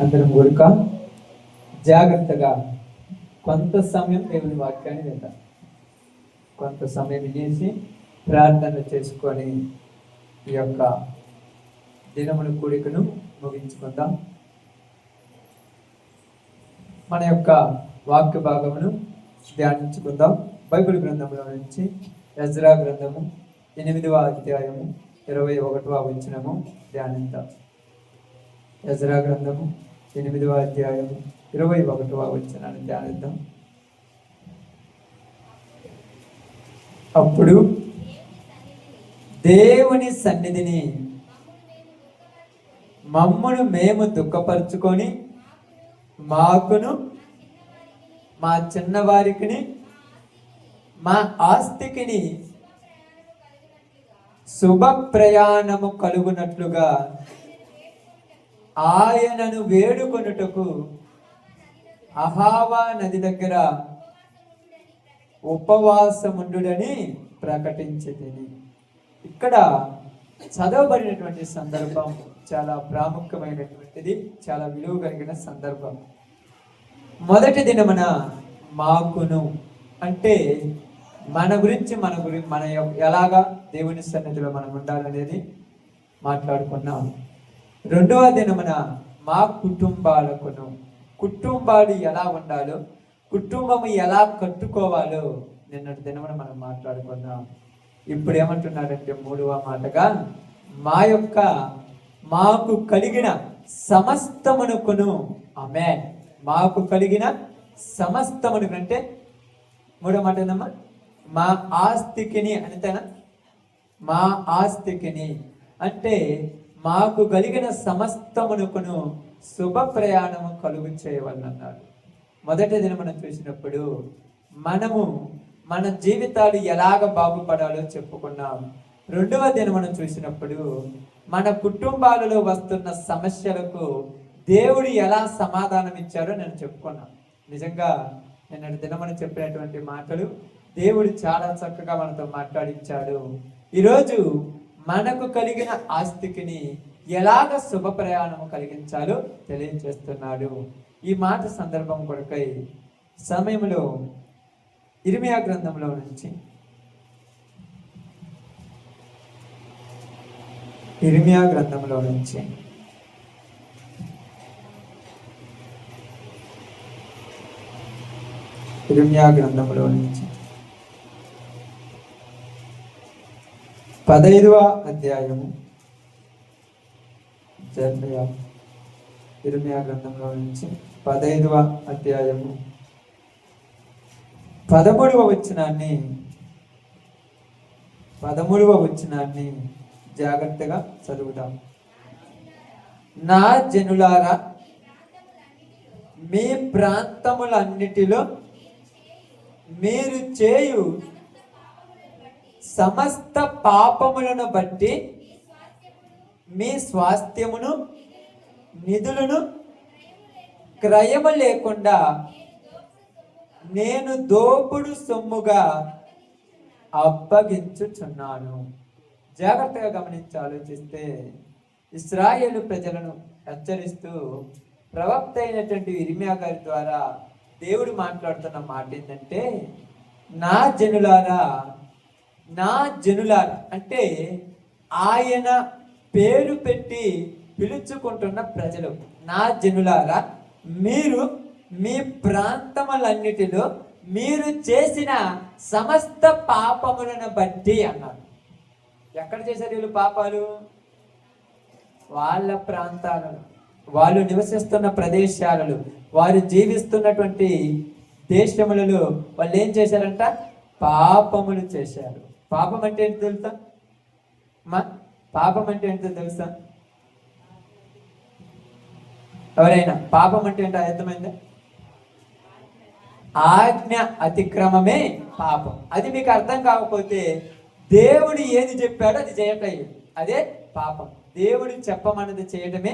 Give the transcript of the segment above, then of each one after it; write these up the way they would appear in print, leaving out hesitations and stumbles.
అందరం కూడక జాగ్రత్తగా కొంత సమయం దేవుని వాక్యాన్ని విందాం. కొంత సమయం వినేసి ప్రార్థన చేసుకొని ఈ యొక్క దినముల కూడికను ముగించుకుందాం. మన యొక్క వాక్య భాగమును ధ్యానించుకుందాం. బైబిల్ గ్రంథంలో నుంచి ఎజ్రా గ్రంథము 8వ అధ్యాయము 21వ వచనము ధ్యానిద్దాం. ఎజ్రా గ్రంథము 8వ అధ్యాయము 21వ వచనాన్ని ధ్యానిద్దాం. అప్పుడు దేవుని సన్నిధిని మమ్మును మేము దుఃఖపరుచుకొని మాకును మా చిన్నవారికిని మా ఆస్తికిని శుభ ప్రయాణము కలుగునట్లుగా ఆయనను వేడుకొనుటకు అహావా నది దగ్గర ఉపవాసముండుడని ప్రకటించింది. ఇక్కడ చదవబడినటువంటి సందర్భం చాలా ప్రాముఖ్యమైనటువంటిది, చాలా విలువ కలిగిన సందర్భం. మొదటి దినమున మాకును అంటే మన గురించి మన ఎలాగా దేవుని సన్నిధిలో మనం ఉండాలనేది మాట్లాడుకున్నాం. రెండవ దినమున మా కుటుంబాలు ఎలా ఉండాలో, కుటుంబము ఎలా కట్టుకోవాలో నిన్నటి దినమున మనం మాట్లాడుకున్నాం. ఇప్పుడు ఏమంటున్నాడంటే మూడవ మాటగా మాకు కలిగిన సమస్తమునకును ఆమేన్. మాకు కలిగిన సమస్తమును అంటే మూడో మాట ఏందమ్మా? మా ఆస్తికిని అంతేనా? మా ఆస్తికిని అంటే మాకు కలిగిన సమస్తమునకును శుభ ప్రయాణము కలుగు చేయవలనన్నాడు. మొదటి దినం మనం చూసినప్పుడు మనము మన జీవితాలు ఎలాగ బాగుపడాలో చెప్పుకున్నాం. రెండవ దినం మనం చూసినప్పుడు మన కుటుంబాలలో వస్తున్న సమస్యలకు దేవుడు ఎలా సమాధానం ఇచ్చారో నేను చెప్పుకున్నాను. నిజంగా నిన్నటి దినమని చెప్పినటువంటి మాటలు దేవుడు చాలా చక్కగా మనతో మాట్లాడించాడు. ఈరోజు మనకు కలిగిన ఆస్తికిని ఎలాగ శుభ ప్రయాణము కలిగించాలో తెలియజేస్తున్నాడు. ఈ మాట సందర్భం కొరకై సమయంలో ఇర్మియా గ్రంథంలో నుంచి ఇర్మియా గ్రంథంలో నుంచి 15వ అధ్యాయము ఇర్మియా గ్రంథంలో నుంచి 15వ అధ్యాయము 13వ వచనాన్ని జాగ్రత్తగా చదువుదాం. నా జనులారా, మీ ప్రాంతములన్నిటిలో మీరు చేయు సమస్త పాపములను బట్టి మీ స్వాస్థ్యమును నిధులను క్రయము లేకుండా నేను దోపుడు సొమ్ముగా అప్పగించుచున్నాను. జాగ్రత్తగా గమనించి ఆలోచిస్తే ఇశ్రాయేలు ప్రజలను హెచ్చరిస్తూ ప్రవక్త అయినటువంటి ఇర్మియా గారి ద్వారా దేవుడు మాట్లాడుతున్న మాట ఏంటంటే, నా జనులారా అంటే ఆయన పేరు పెట్టి పిలుచుకుంటున్న ప్రజలు. నా జనులారా, మీరు మీ ప్రాంతములన్నిటిలో మీరు చేసిన సమస్త పాపములను బట్టి అన్నారు. ఎక్కడ చేశారు వీళ్ళు పాపాలు? వాళ్ళ ప్రాంతాలలో, వాళ్ళు నివసిస్తున్న ప్రదేశాలలో, వారు జీవిస్తున్నటువంటి దేశములలో వాళ్ళు ఏం చేశారంట? పాపములు చేశారు. పాపం అంటే ఏంటో తెలుసా? పాపం అంటే ఏంటో తెలుసా? ఎవరైనా పాపం అంటే ఏంటో అర్థమైందా? ఆజ్ఞ అతిక్రమమే పాపం. అది మీకు అర్థం కాకపోతే దేవుడు ఏది చెప్పాడో అది చేయటం, అదే పాపం. దేవుడు చెప్పమన్నది చేయటమే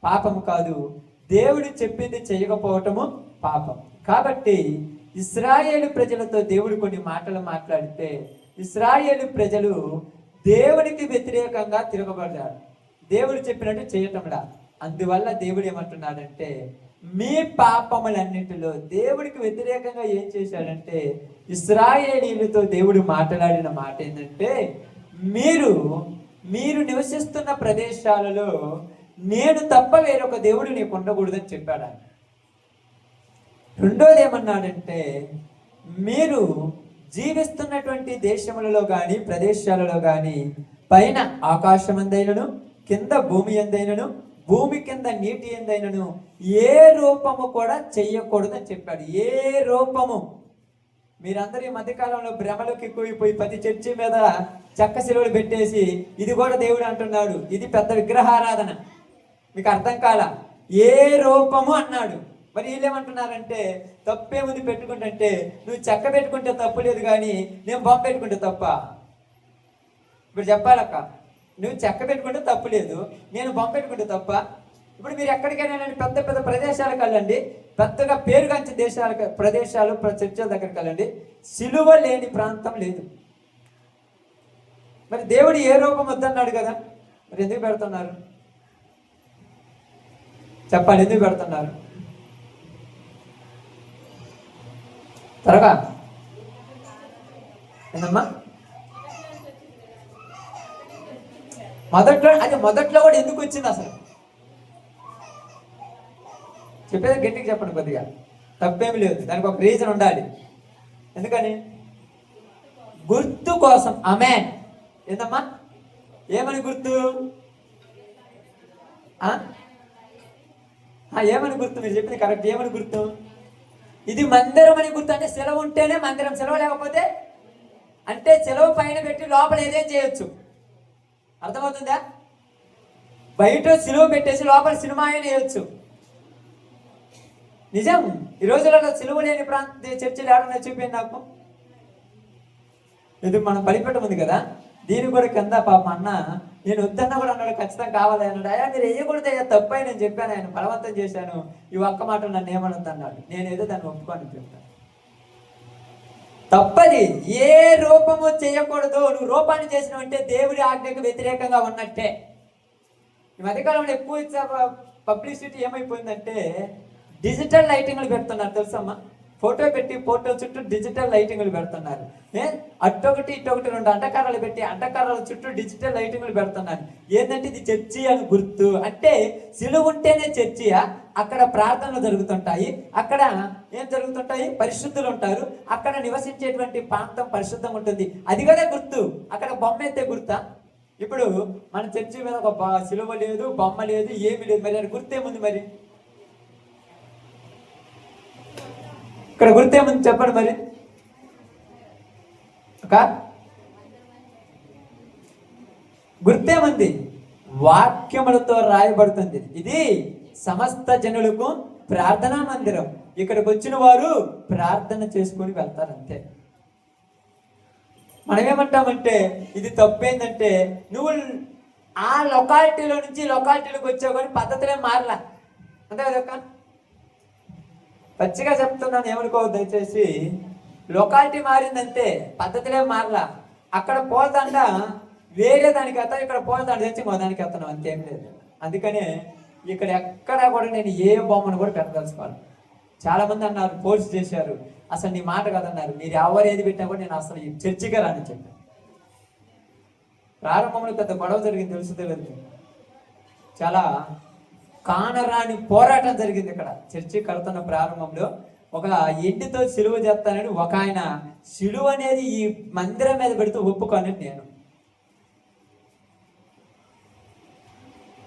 పాపం కాదు, దేవుడు చెప్పింది చేయకపోవటము పాపం. కాబట్టి ఇశ్రాయేలు ప్రజలతో దేవుడు కొన్ని మాటలు మాట్లాడితే ఇశ్రాయేలు ప్రజలు దేవునికి వ్యతిరేకంగా తిరగబడ్డారు. దేవుడు చెప్పినట్టు చేయటంలా. అందువల్ల దేవుడు ఏమంటున్నాడంటే మీ పాపములన్నిటిలో దేవుడికి వ్యతిరేకంగా ఏం చేశాడంటే ఇశ్రాయేలీయులతో దేవుడు మాట్లాడిన మాట ఏంటంటే మీరు నివసిస్తున్న ప్రదేశాలలో నేను తప్ప వేరొక దేవుడు నీకు ఉండకూడదని చెప్పాడు ఆయన. రెండోది ఏమన్నాడంటే మీరు జీవిస్తున్నటువంటి దేశములలో కానీ ప్రదేశాలలో కానీ పైన ఆకాశమందైనను కింద భూమి ఎందైనను భూమి కింద నీటి ఎందైనను ఏ రూపము కూడా చెయ్యకూడదని చెప్పాడు. ఏ రూపము. మీరందరూ ఈ మధ్యకాలంలో భ్రమలోకి ఎక్కువైపోయి ప్రతి చర్చి మీద చెక్క శిలువలు పెట్టేసి ఇది కూడా దేవుడు అంటున్నాడు, ఇది పెద్ద విగ్రహారాధన. మీకు అర్థం కాల. ఏ రూపము అన్నాడు. మరి వీళ్ళేమంటున్నారంటే తప్పేముంది పెట్టుకుంటే, నువ్వు చెక్క పెట్టుకుంటే తప్పు లేదు కానీ నేను బొమ్మ పెట్టుకుంటే తప్ప. ఇప్పుడు చెప్పాలక్క, నువ్వు చెక్క పెట్టుకుంటే తప్పు లేదు, నేను బొమ్మ పెట్టుకుంటే తప్ప. ఇప్పుడు మీరు ఎక్కడికైనా పెద్ద పెద్ద ప్రదేశాలకు వెళ్ళండి, పెద్దగా పేరుగాంచిన ప్రదేశాలు చర్చల దగ్గరికి వెళ్ళండి, సిలువ లేని ప్రాంతం లేదు. మరి దేవుడు ఏ రూపం వద్దన్నాడు కదా, మరి ఎందుకు పెడుతున్నారు చెప్పాలి? ఎందుకు పెడుతున్నారు? త్వరగా ఏందమ్మా? మొదట్లో కూడా ఎందుకు వచ్చింది అసలు? చెప్పేది గట్టిగా చెప్పండి కొద్దిగా. తప్పేమి లేదు, దానికి ఒక రీజన్ ఉండాలి. ఎందుకని? గుర్తు కోసం. ఆమేన్. ఏందమ్మా? ఏమని గుర్తు? ఏమని గుర్తు? మీరు చెప్పింది కరెక్ట్. ఏమని గుర్తు? ఇది మందిరం అని గుర్తు. అంటే సెలవు ఉంటేనే మందిరం, సెలవు లేకపోతే అంటే సెలవు పైన పెట్టి లోపల ఏదేం చేయొచ్చు. అర్థమవుతుందా? బయట సిలువ పెట్టేసి లోపల సినిమా అయినా వేయచ్చు. నిజం. ఈ రోజులలో సిలువ లేని చర్చలు ఏడన్నా చూపింది నాకు. ఇది మనం బలిపెట్టం ఉంది కదా, దీని కూడా కింద పాప అన్న నేను వద్దన్నా కూడా అన్నాడు, ఖచ్చితంగా కావాలి అన్నాడు. అయ్యా మీరు వేయకూడదు అయ్యా, తప్పై నేను చెప్పాను, ఆయన బలవంతం చేశాను, ఈ ఒక్క మాట నన్ను ఏమనొద్దు అన్నాడు. నేనేదో దాన్ని ఒప్పుకొని చెప్తాను. తప్పది. ఏ రూపము చేయకూడదు. నువ్వు రూపాన్ని చేసినావంటే దేవుడి ఆజ్ఞకు వ్యతిరేకంగా ఉన్నట్టే. ఈ మధ్యకాలంలో ఎక్కువ పబ్లిసిటీ ఏమైపోయిందంటే డిజిటల్ లైటింగ్లు పెడుతున్నారు తెలుసమ్మా. ఫోటో పెట్టి ఫోటో చుట్టూ డిజిటల్ లైటింగ్లు పెడుతున్నారు. అట్టొకటి ఇట్టొకటి 2 అంటకర్రలు పెట్టి అంటకర్రల చుట్టూ డిజిటల్ లైటింగ్లు పెడుతున్నారు. ఏంటంటే ఇది చర్చి అని గుర్తు. అంటే సిలువ ఉంటేనే చర్చియా? అక్కడ ప్రార్థనలు జరుగుతుంటాయి, అక్కడ ఏం జరుగుతుంటాయి? పరిశుద్ధులు ఉంటారు, అక్కడ నివసించేటువంటి ప్రాంతం పరిశుద్ధంగా ఉంటుంది. అది కదా గుర్తు. అక్కడ బొమ్మ అయితే గుర్తా? ఇప్పుడు మన చర్చి మీద ఒక సిలువ లేదు, బొమ్మ లేదు, ఏమి లేదు. మరి అది గుర్తేముంది? మరి ఇక్కడ గుర్తేముంది చెప్పండి మరి. ఒక గుర్తేముంది? వాక్యములతో రాయబడుతుంది, ఇది సమస్త జనులకు ప్రార్థనా మందిరం. ఇక్కడికి వచ్చిన వారు ప్రార్థన చేసుకొని వెళ్తారు, అంతే. మనం ఏమంటామంటే ఇది తప్పేందంటే నువ్వు ఆ లొకాలిటీలో నుంచి లొకాలిటీలోకి వచ్చావు కానీ పద్ధతులే మారలా, అంతే కదా. పచ్చిగా చెప్తున్నాను, ఏమనుకోవద్దు దయచేసి. లొకాలిటీ మారిందంటే పద్ధతులే మారలా. అక్కడ పోల్దండ వేరే దానికి వస్తా, ఇక్కడ పోల్దండ తెచ్చి మా దానికి వస్తున్నాం, అంతేం లేదు. అందుకనే ఇక్కడ ఎక్కడా కూడా నేను ఏ బొమ్మను కూడా పెట్టదలుచుకోవాలి. చాలా మంది అన్నారు, ఫోర్స్ చేశారు, అసలు నీ మాట కదన్నారు, మీరు ఎవరు ఏది పెట్టినా కూడా నేను అసలు ఈ చర్చిగా రాని చెప్పాను. ప్రారంభంలో పెద్ద గొడవ జరిగింది, తెలుసు తెలియదు. చాలా కానరాని పోరాటం జరిగింది ఇక్కడ. చర్చి కడుతున్న ప్రారంభంలో ఒక ఎండితో సిలువ చేస్తానని ఒక ఆయన సిలువ అనేది ఈ మందిరం మీద పెడుతూ ఒప్పుకొని నేను.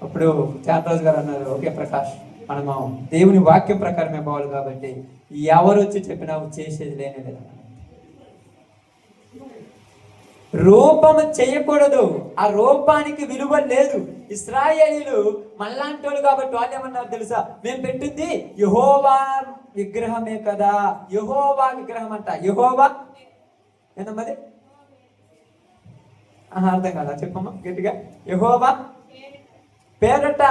అప్పుడు చాంద్రోజు గారు అన్నారు, ఓకే ప్రకాష్, మనము దేవుని వాక్యం ప్రకారమే పోవాలి కాబట్టి ఎవరు వచ్చి చెప్పినా చేసేది లేనే లేదు. రూపము చేయకూడదు, ఆ రూపానికి విలువ లేదు. ఇశ్రాయేలీలు మనలాంటి వాళ్ళు కాబట్టి వాళ్ళు ఏమన్నారు తెలుసా? మేము పెట్టింది యెహోవా విగ్రహమే కదా. యెహోవా విగ్రహం అంట. యెహోవా ఏందమ్మది? అర్థం కాదా? చెప్పమ్మా గట్టిగా. యెహోవా పేరట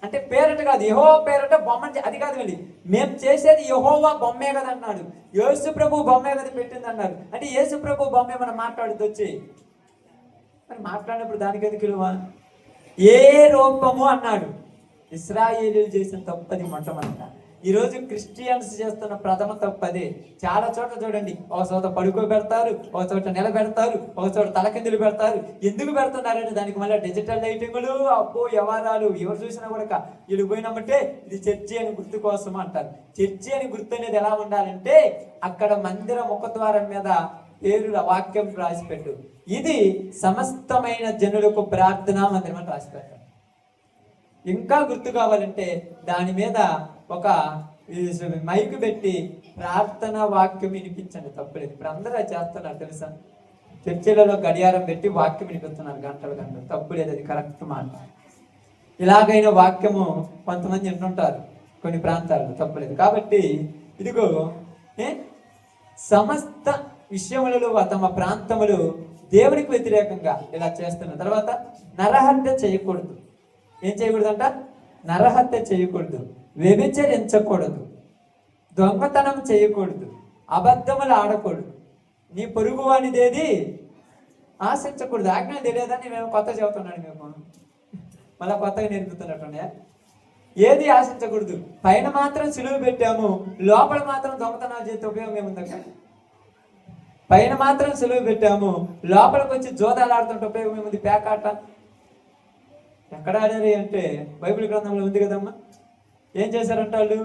అంటే పేరట కాదు, యెహోవా పేరట బొమ్మ, అది కాదు. వెళ్ళి మేము చేసేది యెహోవా బొమ్మే కదా అన్నాడు. యేసు ప్రభు బొమ్మే కదా పెట్టింది అన్నారు. అంటే యేసు ప్రభు బొమ్మే మనం మాట్లాడుతూ వచ్చి మరి మాట్లాడినప్పుడు దానికి ఎందుకు విలువ? ఏ రూపము అన్నాడు. ఇశ్రాయేలీయులు చేసిన తప్పది మొట్టమొదట. ఈరోజు క్రిస్టియన్స్ చేస్తున్న ప్రథమ తప్పది. చాలా చోట్ల చూడండి, ఒక చోట పడుకోబెడతారు, ఒక చోట నిలబెడతారు, ఒక చోట తలకిందులు పెడతారు. ఎందుకు పెడుతున్నారంటే దానికి మళ్ళీ డిజిటల్ లైటింగులు, అబ్బో వ్యవహారాలు. ఎవరు చూసినా కూడా వీళ్ళు పోయినామంటే ఇది చర్చి అని గుర్తు కోసం అంటారు. చర్చి అని గుర్తు అనేది ఎలా ఉండాలంటే అక్కడ మందిర ముఖద్వారం మీద పేరుల వాక్యం రాసిపెట్టు, ఇది సమస్తమైన జనులకు ప్రార్థనా మందిరం అని రాసిపెట్టారు. ఇంకా గుర్తు కావాలంటే దాని మీద ఒక మైకు పెట్టి ప్రార్థన వాక్యం వినిపించండి, తప్పలేదు. ఇప్పుడు అందరూ అది చేస్తున్నారు తెలుసా. చర్చిలలో గడియారం పెట్టి వాక్యం వినిపిస్తున్నారు గంటలు గంటలు, తప్పులేదు, అది కరెక్ట్ మాట. ఇలాగైన వాక్యము కొంతమంది వింటుంటారు కొన్ని ప్రాంతాల్లో, తప్పులేదు. కాబట్టి ఇదిగో సమస్త విషయములలో తమ ప్రాంతములు దేవునికి వ్యతిరేకంగా ఇలా చేస్తున్న తర్వాత నరహత్య చేయకూడదు. ఏం చేయకూడదంట? నరహత్య చేయకూడదు, వ్యభిచరించకూడదు, దొంగతనం చేయకూడదు, అబద్ధములు ఆడకూడదు, నీ పొరుగు వానిదేది ఆశించకూడదు. ఆజ్ఞ తెలియదని మేము కొత్త చెబుతున్నాడు, మేము మళ్ళీ కొత్తగా నేర్పుతున్నట్టున్నాయా? ఏది ఆశించకూడదు. పైన మాత్రం సిలువ పెట్టాము, లోపల మాత్రం దొంగతనాలు చేస్తే ఉపయోగం ఏముందక్క? పైన మాత్రం సిలువ పెట్టాము, లోపలికి వచ్చి జోదాలు ఆడుతుంటే ఉపయోగం ఏముంది? పేకాట ఎక్కడ ఆడారు అంటే బైబిల్ గ్రంథంలో ఉంది కదమ్మా. ఏం చేశారంట వాళ్ళు?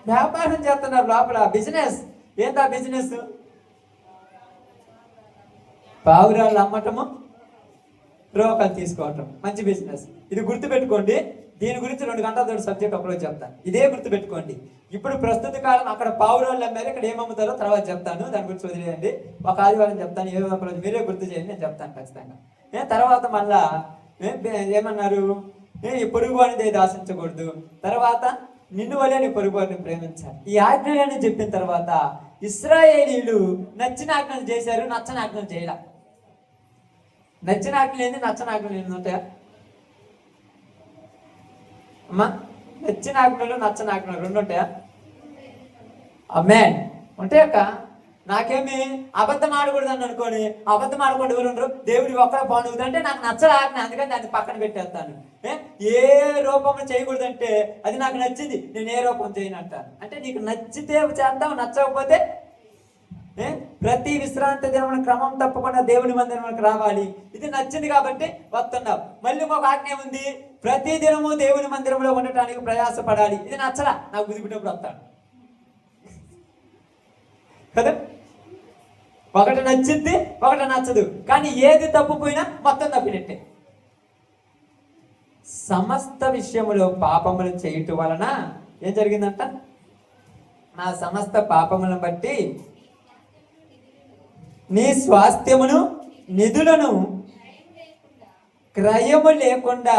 వ్యాపారం చేస్తున్నారు లోపల, బిజినెస్. ఏంటా బిజినెస్? పావురాలు అమ్మటము, రోకలు తీసుకోవటం, మంచి బిజినెస్. ఇది గుర్తుపెట్టుకోండి. దీని గురించి 2 గంటల సబ్జెక్ట్ అప్రోచ్ చెప్తాను. ఇదే గుర్తుపెట్టుకోండి. ఇప్పుడు ప్రస్తుత కాలం అక్కడ పావురాళ్ళు అమ్మారు, ఇక్కడ ఏమమ్ముతారో తర్వాత చెప్తాను, దాని గురించి వదిలేయండి. ఒక ఆదివారం చెప్తాను, ఏ అప్రోచ్ మీరే గుర్తు చేయండి, నేను చెప్తాను ఖచ్చితంగా. తర్వాత మళ్ళా ఏమన్నారు? ఈ పొరుగు అనేది ఏది ఆశించకూడదు, తర్వాత నిన్ను వలే నీ పొరుగు వారిని ప్రేమించాలి. ఈ ఆజ్ఞలని చెప్పిన తర్వాత ఇశ్రాయేలీయులు నచ్చిన ఆజ్ఞలు చేశారు, నచ్చని ఆజ్ఞలు చేయాల. నచ్చిన ఆజ్ఞలు ఏంది, నచ్చని ఆజ్ఞలు ఏంది ఉంటాయా అమ్మా? నచ్చిన ఆజ్ఞలు నచ్చని ఆజ్ఞలు 2 ఉంటాయా? అమ్మాన్ ఉంటాయి అక్క. నాకేమి అబద్ధం ఆడకూడదు అని అనుకోని అబద్ధం ఆడకూడదు ఎవరు ఉండరు, దేవుడి ఒక్కడే బాగుంటుందంటే నాకు నచ్చదు ఆజ్ఞ, అందుకని దాన్ని పక్కన పెట్టేస్తాను. ఏ రూపం చేయకూడదంటే అది నాకు నచ్చింది, నేను ఏ రూపం చేయను అంటాను. అంటే నీకు నచ్చితే చేద్దాం, నచ్చకపోతే ప్రతి విశ్రాంతి దినం క్రమం తప్పకుండా దేవుని మందిరానికి రావాలి. ఇది నచ్చింది కాబట్టి వస్తున్నావు. మళ్ళీ ఒక ఆజ్ఞ ఉంది, ప్రతి దినము దేవుని మందిరంలో ఉండటానికి ప్రయాసపడాలి. ఇది నచ్చరా, నాకు కుదిపినప్పుడు వస్తాను కదా. ఒకటి నచ్చింది, ఒకటి నచ్చదు. కానీ ఏది తప్పుపోయినా మొత్తం తప్పినట్టే. సమస్త విషయములో పాపములు చేయటం వలన ఏం జరిగిందంట? నా సమస్త పాపములను బట్టి నీ స్వాస్థ్యమును నిధులను క్రయము లేకుండా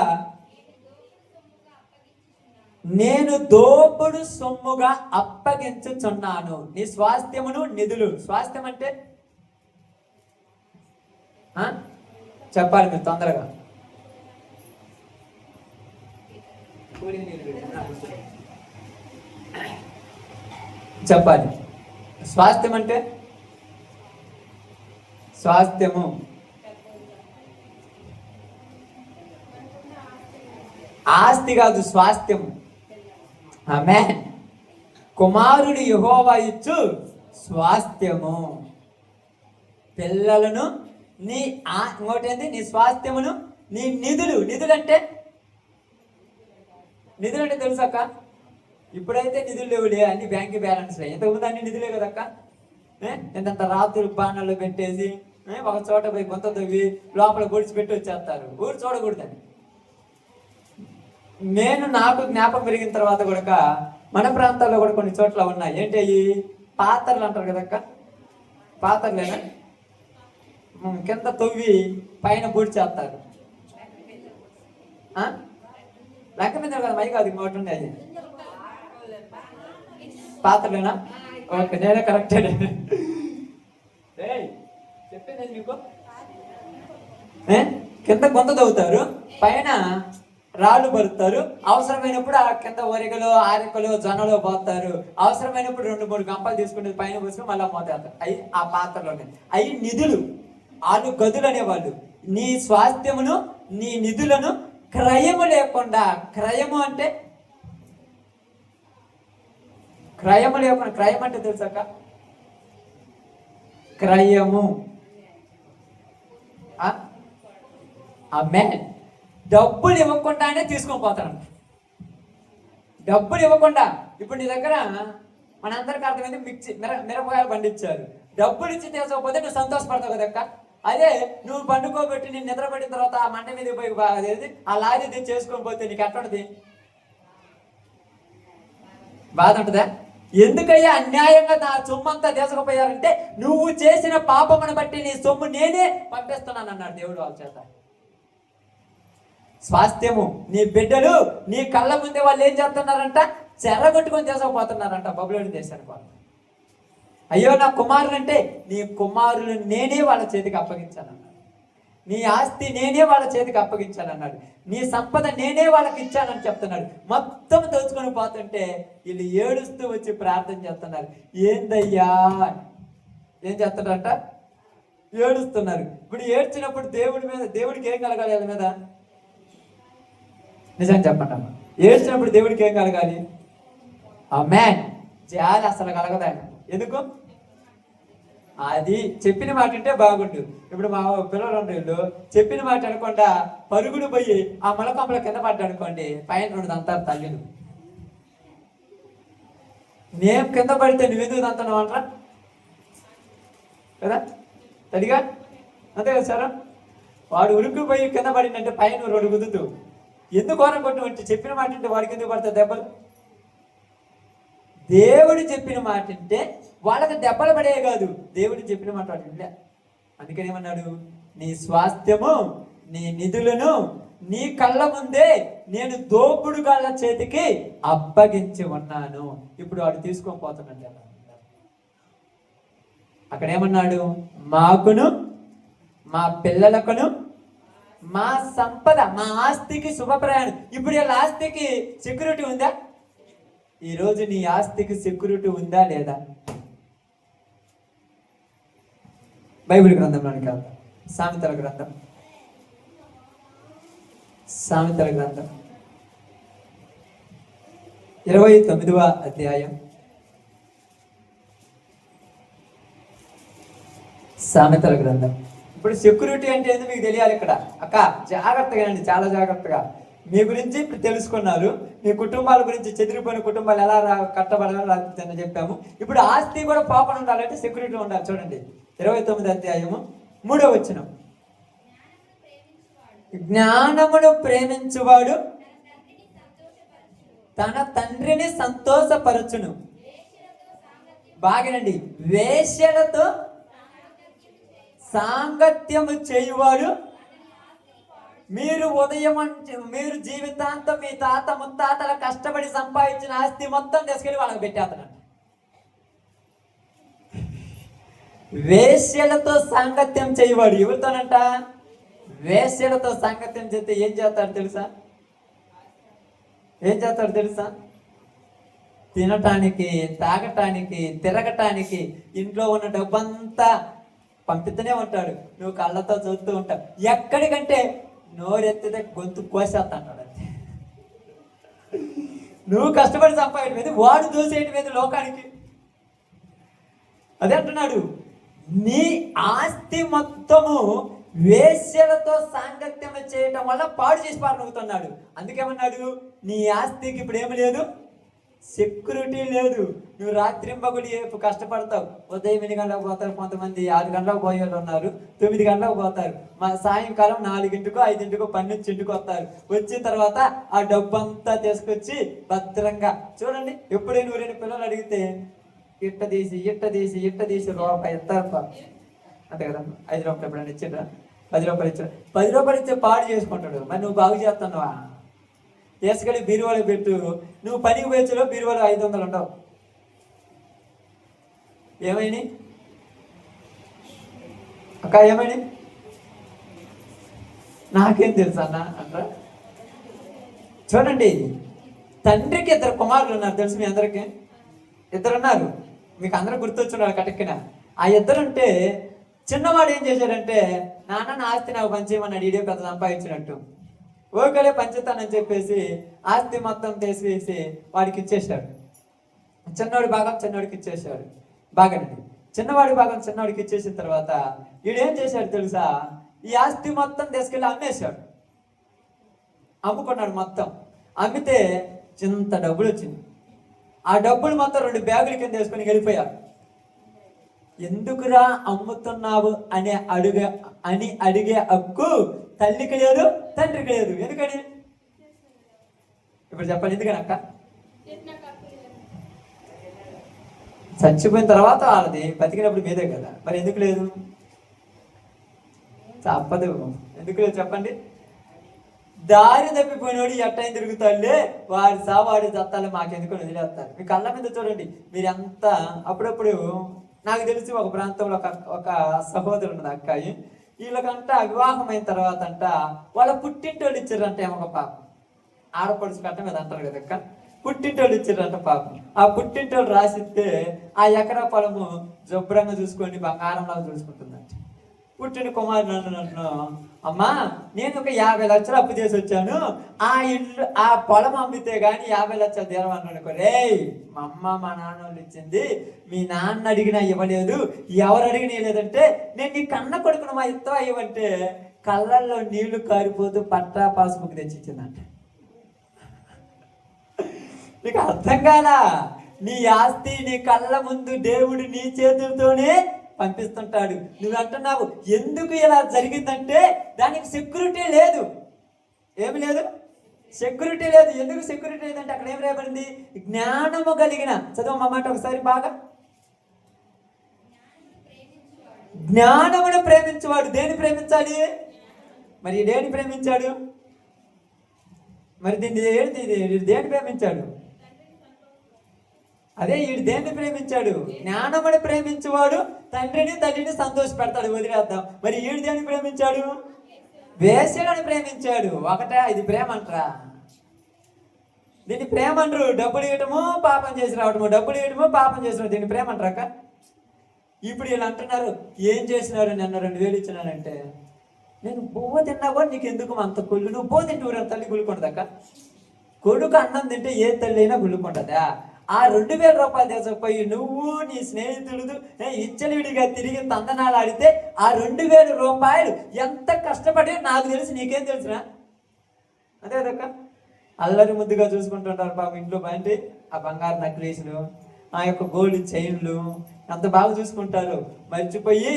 నేను దోపుడు సొమ్ముగా అప్పగించుచున్నాను. నీ స్వాస్థ్యమును నిధులు. స్వాస్థ్యం అంటే చెప్పాలి మీరు తొందరగా. చెప్పాలి. స్వాస్థ్యం అంటే స్వాస్థ్యము ఆస్తి కాదు, స్వాస్థ్యము. ఆమేన్. కుమారుడు యెహోవా ఇచ్చు స్వాస్థ్యము. పిల్లలను నీ ఇంకోటేంది? నీ స్వాస్థ్యమును నీ నిధులు. నిధులంటే తెలుసక్క? ఇప్పుడైతే నిధులు లేవులే, అన్ని బ్యాంక్ బ్యాలెన్స్. ఇంతకుముందు అన్ని నిధులే కదక్క. ఎంతంత రాత్రులు బాణాలు పెట్టేసి ఒక చోట పోయి కొంత తవ్వి లోపల పొడిచిపెట్టి వచ్చేస్తారు. ఊరు చూడకూడదని నాకు జ్ఞాపకం పెరిగిన తర్వాత కూడా మన ప్రాంతాల్లో కూడా కొన్ని చోట్ల ఉన్నాయి. ఏంటి అవి? పాత్రలు అంటారు కదక్క. పాత్రలేనా? కింద తవ్వి పైన పొడిచేస్తారు. లెక్క మీద కదా, మై కాదు, ఇంకోటి ఉండే. అది పాత్రలేనా? ఓకే, నేనే కరెక్టే. చెప్పింది మీకు. కింద కొంత తవ్వుతారు, పైన రాళ్ళు పరుస్తారు. అవసరమైనప్పుడు ఆ కింద ఒరిగలు, ఆరికలు, జొన్నలు పోతారు. అవసరమైనప్పుడు 2-3 గంపలు తీసుకుని పైన పోసుకుని మళ్ళీ మోతారు. అవి ఆ పాత్రలోనే. అవి నిధులు. వాళ్ళు గదులు అనేవాళ్ళు. నీ స్వాస్థ్యమును నీ నిధులను క్రయము లేకుండా, క్రయము అంటే క్రయము లేకుండా, క్రయం అంటే తెలుసాక? క్రయము ఆమేన్. డబ్బులు ఇవ్వకుండానే తీసుకొని పోతాడు. డబ్బులు ఇవ్వకుండా. ఇప్పుడు నీ దగ్గర మనందరికి అర్థమైంది, మిరపకాయలు పండించారు. డబ్బులు ఇచ్చి తీసుకోకపోతే నువ్వు సంతోషపడతావు కదక్క. అదే నువ్వు పండుకోబెట్టి నేను నిద్రపడిన తర్వాత ఆ మంట మీద పోయి ఆ లారీ చేసుకొని పోతే నీకు ఎట్లుంటది? బాధ ఉంటుందా? ఎందుకయ్యా అన్యాయంగా నా సొమ్ము అంతా తీసుకుపోయారంటే, నువ్వు చేసిన పాపమును బట్టి నీ సొమ్ము నేనే పంపిస్తున్నాను అన్నాడు దేవుడు వాళ్ళ చేత. స్వాస్థ్యము, నీ బిడ్డలు నీ కళ్ళ ముందే వాళ్ళు ఏం చేస్తున్నారంట? చెరగొట్టుకొని తీసుకుపోతున్నారంట బబులోని దేశానికి వాళ్ళు. అయ్యో నా కుమారులు అంటే, నీ కుమారులు నేనే వాళ్ళ చేతికి అప్పగించాలన్నాడు. నీ ఆస్తి నేనే వాళ్ళ చేతికి అప్పగించాలన్నాడు. నీ సంపద నేనే వాళ్ళకి ఇచ్చానని చెప్తున్నాడు. మొత్తం దోచుకొని పోతుంటే వీళ్ళు ఏడుస్తూ వచ్చి ప్రార్థన చేస్తున్నారు. ఏందయ్యా ఏం చేస్తున్నారంట? ఏడుస్తున్నారు. ఇప్పుడు ఏడ్చినప్పుడు దేవుడికి ఏం కలగాలి? వాళ్ళ మీద నిజం చెప్పండి అమ్మా. ఏడ్చినప్పుడు దేవుడికి ఏం కలగాలి? ఆమేన్. జాలి అసలు కలగదా? ఎందుకు? అది చెప్పిన మాట అంటే బాగుండు. ఇప్పుడు మా పిల్లలు వీళ్ళు చెప్పిన మాట అనకుండా పరుగులు పోయి ఆ మొలకంపల కింద పడ్డా అనుకోండి, పైన 2 దంతారు తల్లిను. నేను కింద పడితే నువ్వెందుకు దంతున్నావు అంటారా కదా? సరిగా అంతే కదా సార్? వాడు ఉరుకు పోయి కింద పడిందంటే పైన 2 గుద్దుతూ ఎందుకు ఓరం కొట్టు చెప్పిన మాట అంటే వాడికి ఎందుకు పడతాయి దెబ్బలు? దేవుడు చెప్పిన మాట అంటే వాళ్ళకి దెబ్బలు పడే కాదు, దేవుడు చెప్పిన మాట వాడు వినలే. అందుకని ఏమన్నాడు? నీ స్వాస్థ్యము, నీ నిధులను నీ కళ్ళ ముందే నేను దోపుడు గాళ్ళ చేతికి అప్పగించి ఉన్నాను. ఇప్పుడు వాడు తీసుకొని పోతున్నాడు. అక్కడ ఏమన్నాడు? మాకును మా పిల్లలకును మా సంపద, మా ఆస్తికి శుభప్రయాణం. ఇప్పుడు వీళ్ళ ఆస్తికి సెక్యూరిటీ ఉందా? ఈరోజు నీ ఆస్తికి సెక్యూరిటీ ఉందా లేదా? బైబిల్ గ్రంథంలోనికి వెళ్తాం. సామెతల గ్రంథం, సామెతల గ్రంథం 29వ అధ్యాయం. సామెతల గ్రంథం. ఇప్పుడు సెక్యూరిటీ అంటే ఏందో మీకు తెలియాలి. ఇక్కడ అక్క జాగ్రత్తగా అండి, చాలా జాగ్రత్తగా. మీ గురించి ఇప్పుడు తెలుసుకున్నారు. మీ కుటుంబాల గురించి, చెదిరిపోయిన కుటుంబాలు ఎలా కట్టబడాలో చెప్పాము. ఇప్పుడు ఆస్తి కూడా పోకుండా ఉండాలంటే సెక్యూరిటీ ఉండాలి. చూడండి 29వ అధ్యాయము 3వ వచనం. జ్ఞానమును ప్రేమించువాడు తన తండ్రిని సంతోషపరచును. బాగానండి. వేశ్యలతో సాంగత్యము చేయువాడు. మీరు జీవితాంతం మీ తాత ముత్తాతల కష్టపడి సంపాదించిన ఆస్తి మొత్తం తీసుకెళ్ళి వాళ్ళకి పెట్టేస్తానంట. వేశ్యలతో సాంగత్యం చేయవాడు. ఎవరితోనంట? వేశ్యలతో సాంగత్యం చేస్తే ఏం చేస్తాడు తెలుసా? ఏం చేస్తాడు తెలుసా? తినటానికి, తాగటానికి, తిరగటానికి, ఇంట్లో ఉన్న డబ్బంతా పంపిస్తూనే ఉంటాడు. నువ్వు కళ్ళతో చూస్తూ ఉంటావు. ఎక్కడికంటే నోరెత్తితే గొంతు కోసేస్తా అంటాడు. అంతే. నువ్వు కష్టపడి సంపాదన మీద వాడు దోసేయటం మీద లోకానికి. అదే అంటున్నాడు, నీ ఆస్తి మొత్తము వేశ్యలతో సాంగత్యం చేయటం వల్ల పాడు చేసి పారనుకుతున్నాడు. అందుకేమన్నాడు? నీ ఆస్తికి ఇప్పుడు ఏమి లేదు, సెక్యూరిటీ లేదు. నువ్వు రాత్రింబగుడి కష్టపడతావు. ఉదయం 8 గంటలకు పోతారు, కొంతమంది 6 గంటలకు పోయే వాళ్ళు ఉన్నారు, 9 గంటలకు పోతారు. మా సాయంకాలం 4ంటికో 5ంటికో పని నుంచి ఇంటికి వస్తారు. వచ్చిన తర్వాత ఆ డబ్బు అంతా తీసుకొచ్చి భద్రంగా చూడండి. ఎప్పుడైనా ఊరైన పిల్లలు అడిగితే ఇట్ట తీసి రూపాయి ఇస్తారు అంతే కదా. 5 రూపాయలు ఎప్పుడైనా ఇచ్చిండ్రా? 10 రూపాయలు ఇచ్చాడు. 10 రూపాయలు ఇచ్చే పాడు చేసుకుంటాడు. మరి నువ్వు బాగు చేస్తున్నావా? తీసుకెళ్ళి బీరువాళ్ళు పెట్టు. నువ్వు పనికి పోయచ్చులో బీరువాళ్ళు 500 ఉండవు. ఏమైంది అక్క? ఏమైంది? నాకేం తెలుసు అన్న అంటారా? చూడండి, తండ్రికి 2 కుమారులు ఉన్నారు. తెలుసు మీ అందరికీ? 2 ఉన్నారు. మీకు అందరూ గుర్తొచ్చున్నారు కటక్కిన. ఆ 2 ఉంటే చిన్నవాడు ఏం చేశాడంటే, నాన్న నా ఆస్తి నాకు పంచేయమన్నాడు. ఈడే పెద్ద సంపాదించినట్టు. ఓకేలే పంచుతానని చెప్పేసి ఆస్తి మొత్తం తీసివేసి వాడికి ఇచ్చేశాడు. చిన్నవాడి భాగం చిన్నవాడికి ఇచ్చేసాడు. బాగానండి. చిన్నవాడి భాగం చిన్నవాడికి ఇచ్చేసిన తర్వాత వీడేం చేశాడు తెలుసా? ఈ ఆస్తి మొత్తం తీసుకెళ్ళి అమ్మేశాడు. అమ్ముకున్నాడు. మొత్తం అమ్మితే చింత డబ్బులు వచ్చింది. ఆ డబ్బులు మొత్తం 2 బ్యాగుల కింద వేసుకొని వెళ్ళిపోయాడు. ఎందుకురా అమ్ముతున్నావు అని అడిగే హక్కు తల్లికి లేదు, తండ్రికి లేదు. ఎందుకని? ఇప్పుడు చెప్పండి, ఎందుకని అక్క? చచ్చిపోయిన తర్వాత వాళ్ళది, బతికినప్పుడు మీదే కదా. మరి ఎందుకు లేదు? తప్పదు. ఎందుకు లేదు చెప్పండి? దారి తప్పిపోయినోడు ఎట్టయిన తిరుగుతాడులే, వాడి సావాడి చత్తాలు మాకెందుకు వదిలేస్తారు. మీ కళ్ళ మీద చూడండి. మీరంతా అప్పుడప్పుడు, నాకు తెలిసి ఒక ప్రాంతంలో ఒక సహోదరు ఉన్నది అక్కాయి. వీళ్ళకంట వివాహం అయిన తర్వాత అంట వాళ్ళ పుట్టింటోళ్ళు ఇచ్చారంట. ఏమొక పాపం ఆడపడుచు కట్ట మీద అంటారు కదా అక్క. పుట్టింటోళ్ళు ఇచ్చారంట పాపం. ఆ పుట్టింటోళ్ళు రాసిస్తే ఆ ఎకరా పొలము శుభ్రంగా చూసుకొని బంగారంలాగా చూసుకుంటుందంట. పుట్టిన కుమారుడు నన్ను, అమ్మా నేను ఒక 50 లక్షలు అప్పు చేసి వచ్చాను, ఆ పొలం అమ్మితే గాని 50 లక్షలు తీరమని అనుకో. రే, మా అమ్మ మా నాన్న వాళ్ళు ఇచ్చింది, మీ నాన్న అడిగినా ఇవ్వలేదు, ఎవరు అడిగినా లేదంటే నేను నీ కన్న కొడుకును మా ఇత్తవా ఇవ్వంటే కళ్ళల్లో నీళ్లు కారిపోతూ పట్టా పాస్బుక్ తెచ్చిచ్చిందంట. నీకు అర్థం కాదా? నీ ఆస్తి నీ కళ్ళ ముందు దేవుడు నీ చేతులతోనే పంపిస్తుంటాడు. నువ్వు అంటున్నావు ఎందుకు ఇలా జరిగిందంటే దానికి సెక్యూరిటీ లేదు. ఏమి లేదు? సెక్యూరిటీ లేదు. ఎందుకు సెక్యూరిటీ లేదంటే అక్కడ ఏం రాయబడింది? జ్ఞానము కలిగిన, చదువు మా మాట ఒకసారి బాగా. జ్ఞానమును ప్రేమించేవాడు. దేని ప్రేమించాలి? మరి దేని ప్రేమించాడు? మరి దీన్ని దేని ప్రేమించాడు? అదే వీడు దేన్ని ప్రేమించాడు? జ్ఞానముని ప్రేమించేవాడు తండ్రిని తల్లిని సంతోష పెడతాడు. వదిలేద్దాం. మరి వీడు దేన్ని ప్రేమించాడు? వేశ్యలను ప్రేమించాడు. ఒకటే ఇది ప్రేమ అంటారా? దీన్ని ప్రేమ అంటారు. డబ్బులు ఇవ్వటము పాపం చేసి రావటము, డబ్బులు ఇవ్వటము పాపం చేసి రావడం, దీన్ని ప్రేమ అంటారా? ఇప్పుడు వీళ్ళు అంటున్నారు ఏం చేసినారు? నిన్న 2000 ఇచ్చినానంటే, నేను బువ్వ తిన్నా కూడా నీకు ఎందుకు అంత కొల్లు? నువ్వు బో తింటూ తల్లి గుళ్ళుకుంటుందక్క. కొడుకు అన్నం తింటే ఏ తల్లి అయినా గుళ్ళుకుంటుందా? ఆ 2000 రూపాయలు తీసుకుపోయి నువ్వు నీ స్నేహితుడు ఇచ్చలివిడిగా తిరిగి తందనాలు ఆడితే ఆ 2000 రూపాయలు ఎంత కష్టపడి నాకు తెలిసి నీకేం తెలుసునా? అదే అదక్క. అల్లరి ముద్దుగా చూసుకుంటుంటారు పాపం ఇంట్లో. బయట ఆ బంగారు నక్లీసులు, ఆ యొక్క గోల్డ్ చైన్లు అంత బాగా చూసుకుంటారు. మర్చిపోయి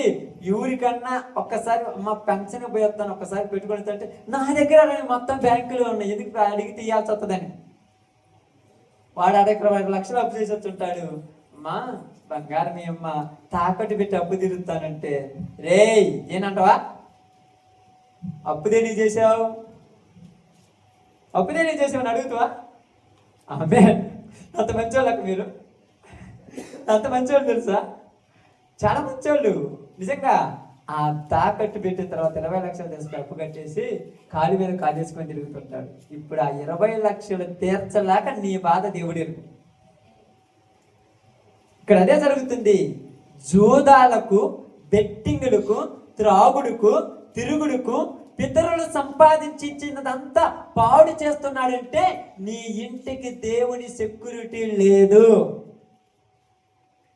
ఊరికన్నా ఒక్కసారి అమ్మ పెన్షన్ పోయి వస్తాను ఒక్కసారి పెట్టుకొని అంటే నా దగ్గర మొత్తం బ్యాంకులో ఉన్నాయి, ఎందుకు అడిగితే ఇవ్వాల్సి వస్తుందని. వాడు 20 లక్షలు అప్పు చేసి వచ్చుంటాడు. అమ్మా బంగారం మీ అమ్మ తాకట్టు పెట్టి అప్పు తిరుగుతానంటే, రే ఏనంటావా? అప్పుదే నీ చేసావు, అప్పుదే నీ చేసావని అడుగుతావా? ఆమె అంత మంచోళ్ళకు మీరు, అంత మంచోళ్ళు తెలుసా? చాలా మంచోళ్ళు నిజంగా. ఆ తాకట్టు పెట్టిన తర్వాత 20 లక్షలు తీసుకుని అప్పు కట్టేసి కాలు మీద కాలు చేసుకొని తిరుగుతుంటాడు. ఇప్పుడు ఆ 20 లక్షలు తీర్చలేక నీ బాధ దేవుడి. ఇక్కడ అదే జరుగుతుంది. జూదాలకు, బెట్టింగులకు, త్రాగుడుకు, తిరుగుడుకు పితరులు సంపాదించి ఇచ్చినదంతా పాడు చేస్తున్నాడంటే నీ ఇంటికి దేవుని సెక్యూరిటీ లేదు.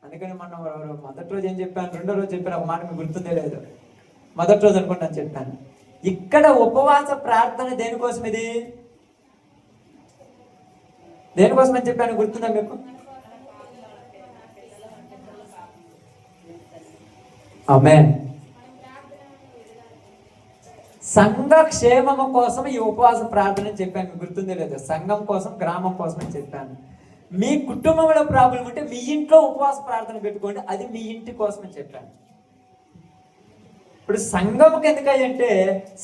అందుకని మనం మొదటి రోజు ఏం చెప్పాను, రెండో రోజు చెప్పాను, ఒక మాట మీకు గుర్తుందే లేదు. మొదటి రోజు అనుకుంటాను చెప్పాను. ఇక్కడ ఉపవాస ప్రార్థన దేనికోసం? ఇది దేనికోసం అని చెప్పాను గుర్తుందా మీకు? ఆమేన్. సంఘ క్షేమము కోసం ఈ ఉపవాస ప్రార్థన చెప్పాను, మీకు గుర్తుందే లేదు. సంఘం కోసం, గ్రామం కోసం అని చెప్పాను. మీ కుటుంబంలో ప్రాబ్లం ఉంటే మీ ఇంట్లో ఉపవాస ప్రార్థన పెట్టుకోండి, అది మీ ఇంటి కోసం అని చెప్పాను. ఇప్పుడు సంఘముకి ఎందుకంటే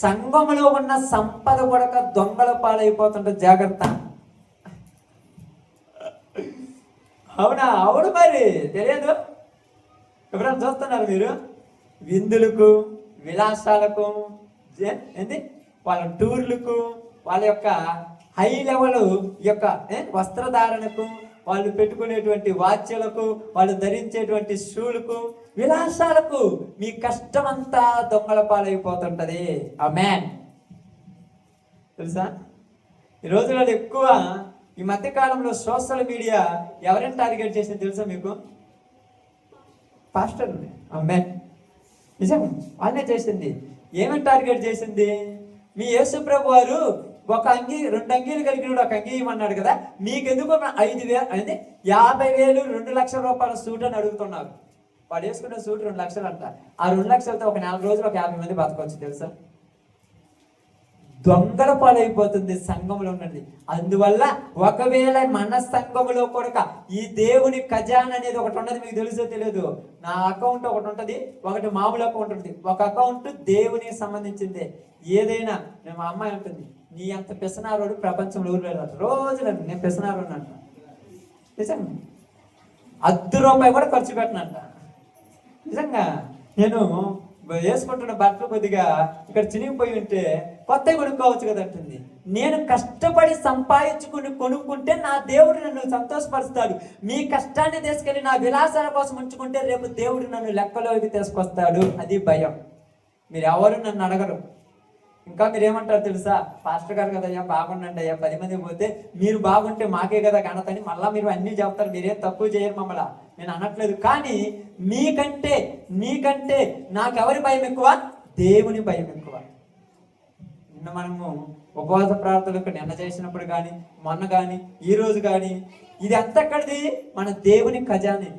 సంఘములో ఉన్న సంపద కూడా దొంగల పాలైపోతుంటే జాగ్రత్త. అవునా? అవును. మరి తెలియదు. ఎప్పుడైనా చూస్తున్నారు మీరు? విందులకు, విలాసాలకు, ఏంది వాళ్ళ టూర్లకు, వాళ్ళ యొక్క హై లెవెల్ యొక్క వస్త్రధారణకు, వాళ్ళు పెట్టుకునేటువంటి వాచ్యలకు, వాళ్ళు ధరించేటువంటి షూలకు, విలాసాలకు మీ కష్టమంతా దొంగల పాలైపోతుంటది. ఆమేన్. తెలుసా? ఈ రోజులలో ఎక్కువ ఈ మధ్య కాలంలో సోషల్ మీడియా ఎవరైనా టార్గెట్ చేసింది తెలుసా మీకు? పాస్టర్ అమ్మాయి, నిజం, వాళ్ళే చేసింది. ఏమని టార్గెట్ చేసింది? మీ యేసు ప్రభు వారు ఒక అంగీ 2 అంగీలు కలిగిన ఒక అంగీ ఇవ్వమన్నాడు కదా, మీకెందుకు 5,000 అంటే 50,000 2,00,000 రూపాయల సూట్ అని అడుగుతున్నారు. వాడు వేసుకున్న సూట్ 2 లక్షలు అంట. ఆ 2 లక్షలతో ఒక 4 రోజులు ఒక 50 మంది బతకొచ్చు తెలుసా? దొంగల పాలైపోతుంది సంఘంలో ఉన్నది. అందువల్ల ఒకవేళ మన సంఘంలో కూడా ఈ దేవుని ఖజానా అనేది ఒకటి ఉన్నది, మీకు తెలుసో తెలియదు. నా అకౌంట్ ఒకటి ఉంటుంది, ఒకటి మామూలు అకౌంట్ ఉంటుంది. ఒక అకౌంట్ దేవునికి సంబంధించిందే. ఏదైనా మా అమ్మాయి ఉంటుంది, నీ అంత పిసనారోడు ప్రపంచంలో ఊరు వెళ్ళారు. రోజు నేను పిసనారోడు అంట. నిజంగా ₹1 కూడా ఖర్చు పెట్టనంట. నిజంగా నేను వేసుకుంటున్న బట్టలు కొద్దిగా ఇక్కడ చినిగిపోయి ఉంటే కొత్తవి కొనుక్కోవచ్చు కదా అంటుంది. నేను కష్టపడి సంపాదించుకుని కొనుక్కుంటే నా దేవుడు నన్ను సంతోషపరుస్తాడు. మీ కష్టాన్ని తీసుకెళ్ళి నా విలాసాల కోసం ఉంచుకుంటే రేపు దేవుడు నన్ను లెక్కలోకి తీసుకొస్తాడు. అది భయం. మీరు ఎవరు నన్ను అడగరు. ఇంకా మీరేమంటారు తెలుసా? పాస్టర్ గారు కదయ్యా బాగుండండి అయ్యా, 10 మంది పోతే మీరు బాగుంటే మాకే కదా ఘనతని మళ్ళీ మీరు అన్నీ చెప్తారు. మీరేం తక్కువ చేయరు మమ్మల్ని, నేను అనట్లేదు. కానీ నీకంటే నాకెవరి భయం ఎక్కువ? దేవుని భయం ఎక్కువ. నిన్న మనము ఉపవాస ప్రార్థనలకు నిన్న చేసినప్పుడు కానీ, మొన్న కానీ, ఈ రోజు కానీ, ఇది అంతక్కడిది మన దేవుని ఖజానా.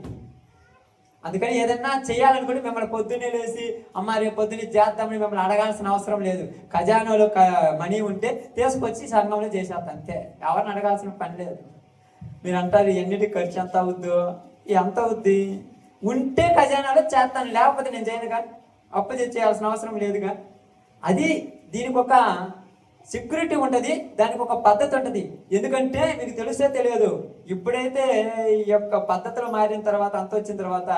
అందుకని ఏదన్నా చేయాలనుకుంటే మిమ్మల్ని పొద్దున్నే లేసి అమ్మ రేపు పొద్దున్నే చేద్దామని మిమ్మల్ని అడగాల్సిన అవసరం లేదు. ఖజానాలో మనీ ఉంటే తీసుకొచ్చి సంఘంలో చేసేస్తాం అంతే. ఎవరిని అడగాల్సిన పని లేదు. మీరు అంటారు ఎన్నిటికి ఖర్చు ఎంత అవుద్దో, ఎంత అవుద్ది? ఉంటే ఖజానాలో చేస్తాను, లేకపోతే నేను చేయను. కానీ అప్పు చేయాల్సిన అవసరం లేదుగా. అది దీనికి ఒక సెక్యూరిటీ ఉంటుంది, దానికి ఒక పద్ధతి ఉంటుంది. ఎందుకంటే మీకు తెలిసే తెలియదు, ఇప్పుడైతే ఈ యొక్క పద్ధతులు మారిన తర్వాత, అంత వచ్చిన తర్వాత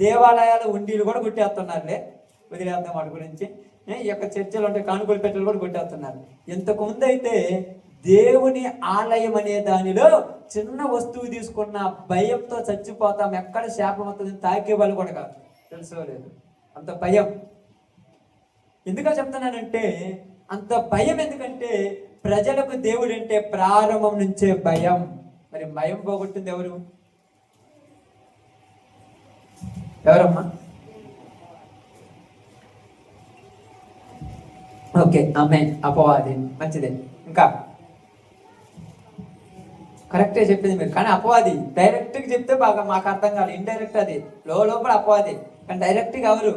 దేవాలయాల ఉండీలు కూడా కొట్టేస్తున్నారులే. వదిలేద్దాం వాటి గురించి. ఈ యొక్క చర్చలు ఉంటే కానుకలు పెట్టెలు కూడా కొట్టేస్తున్నారు. ఇంతకు ముందు అయితే దేవుని ఆలయం అనే దానిలో చిన్న వస్తువు తీసుకున్న భయంతో చచ్చిపోతాం, ఎక్కడ శాపం అవుతుంది తాకే వాళ్ళు కూడా కాదు. తెలుసుకోలేదు, అంత భయం. ఎందుకని చెప్తున్నానంటే అంత భయం ఎందుకంటే ప్రజలకు దేవుడు అంటే ప్రారంభం నుంచే భయం. మరి భయం పోగొట్టింది ఎవరమ్మా? ఓకే, ఆమేన్. అపవాది. మంచిదే. ఇంకా కరెక్టే చెప్పింది మీరు. కానీ అపవాది డైరెక్ట్గా చెప్తే బాగా మాకు అర్థం కాదు. ఇండైరెక్ట్ అది లోపల అపవాది, కానీ డైరెక్ట్గా ఎవరు?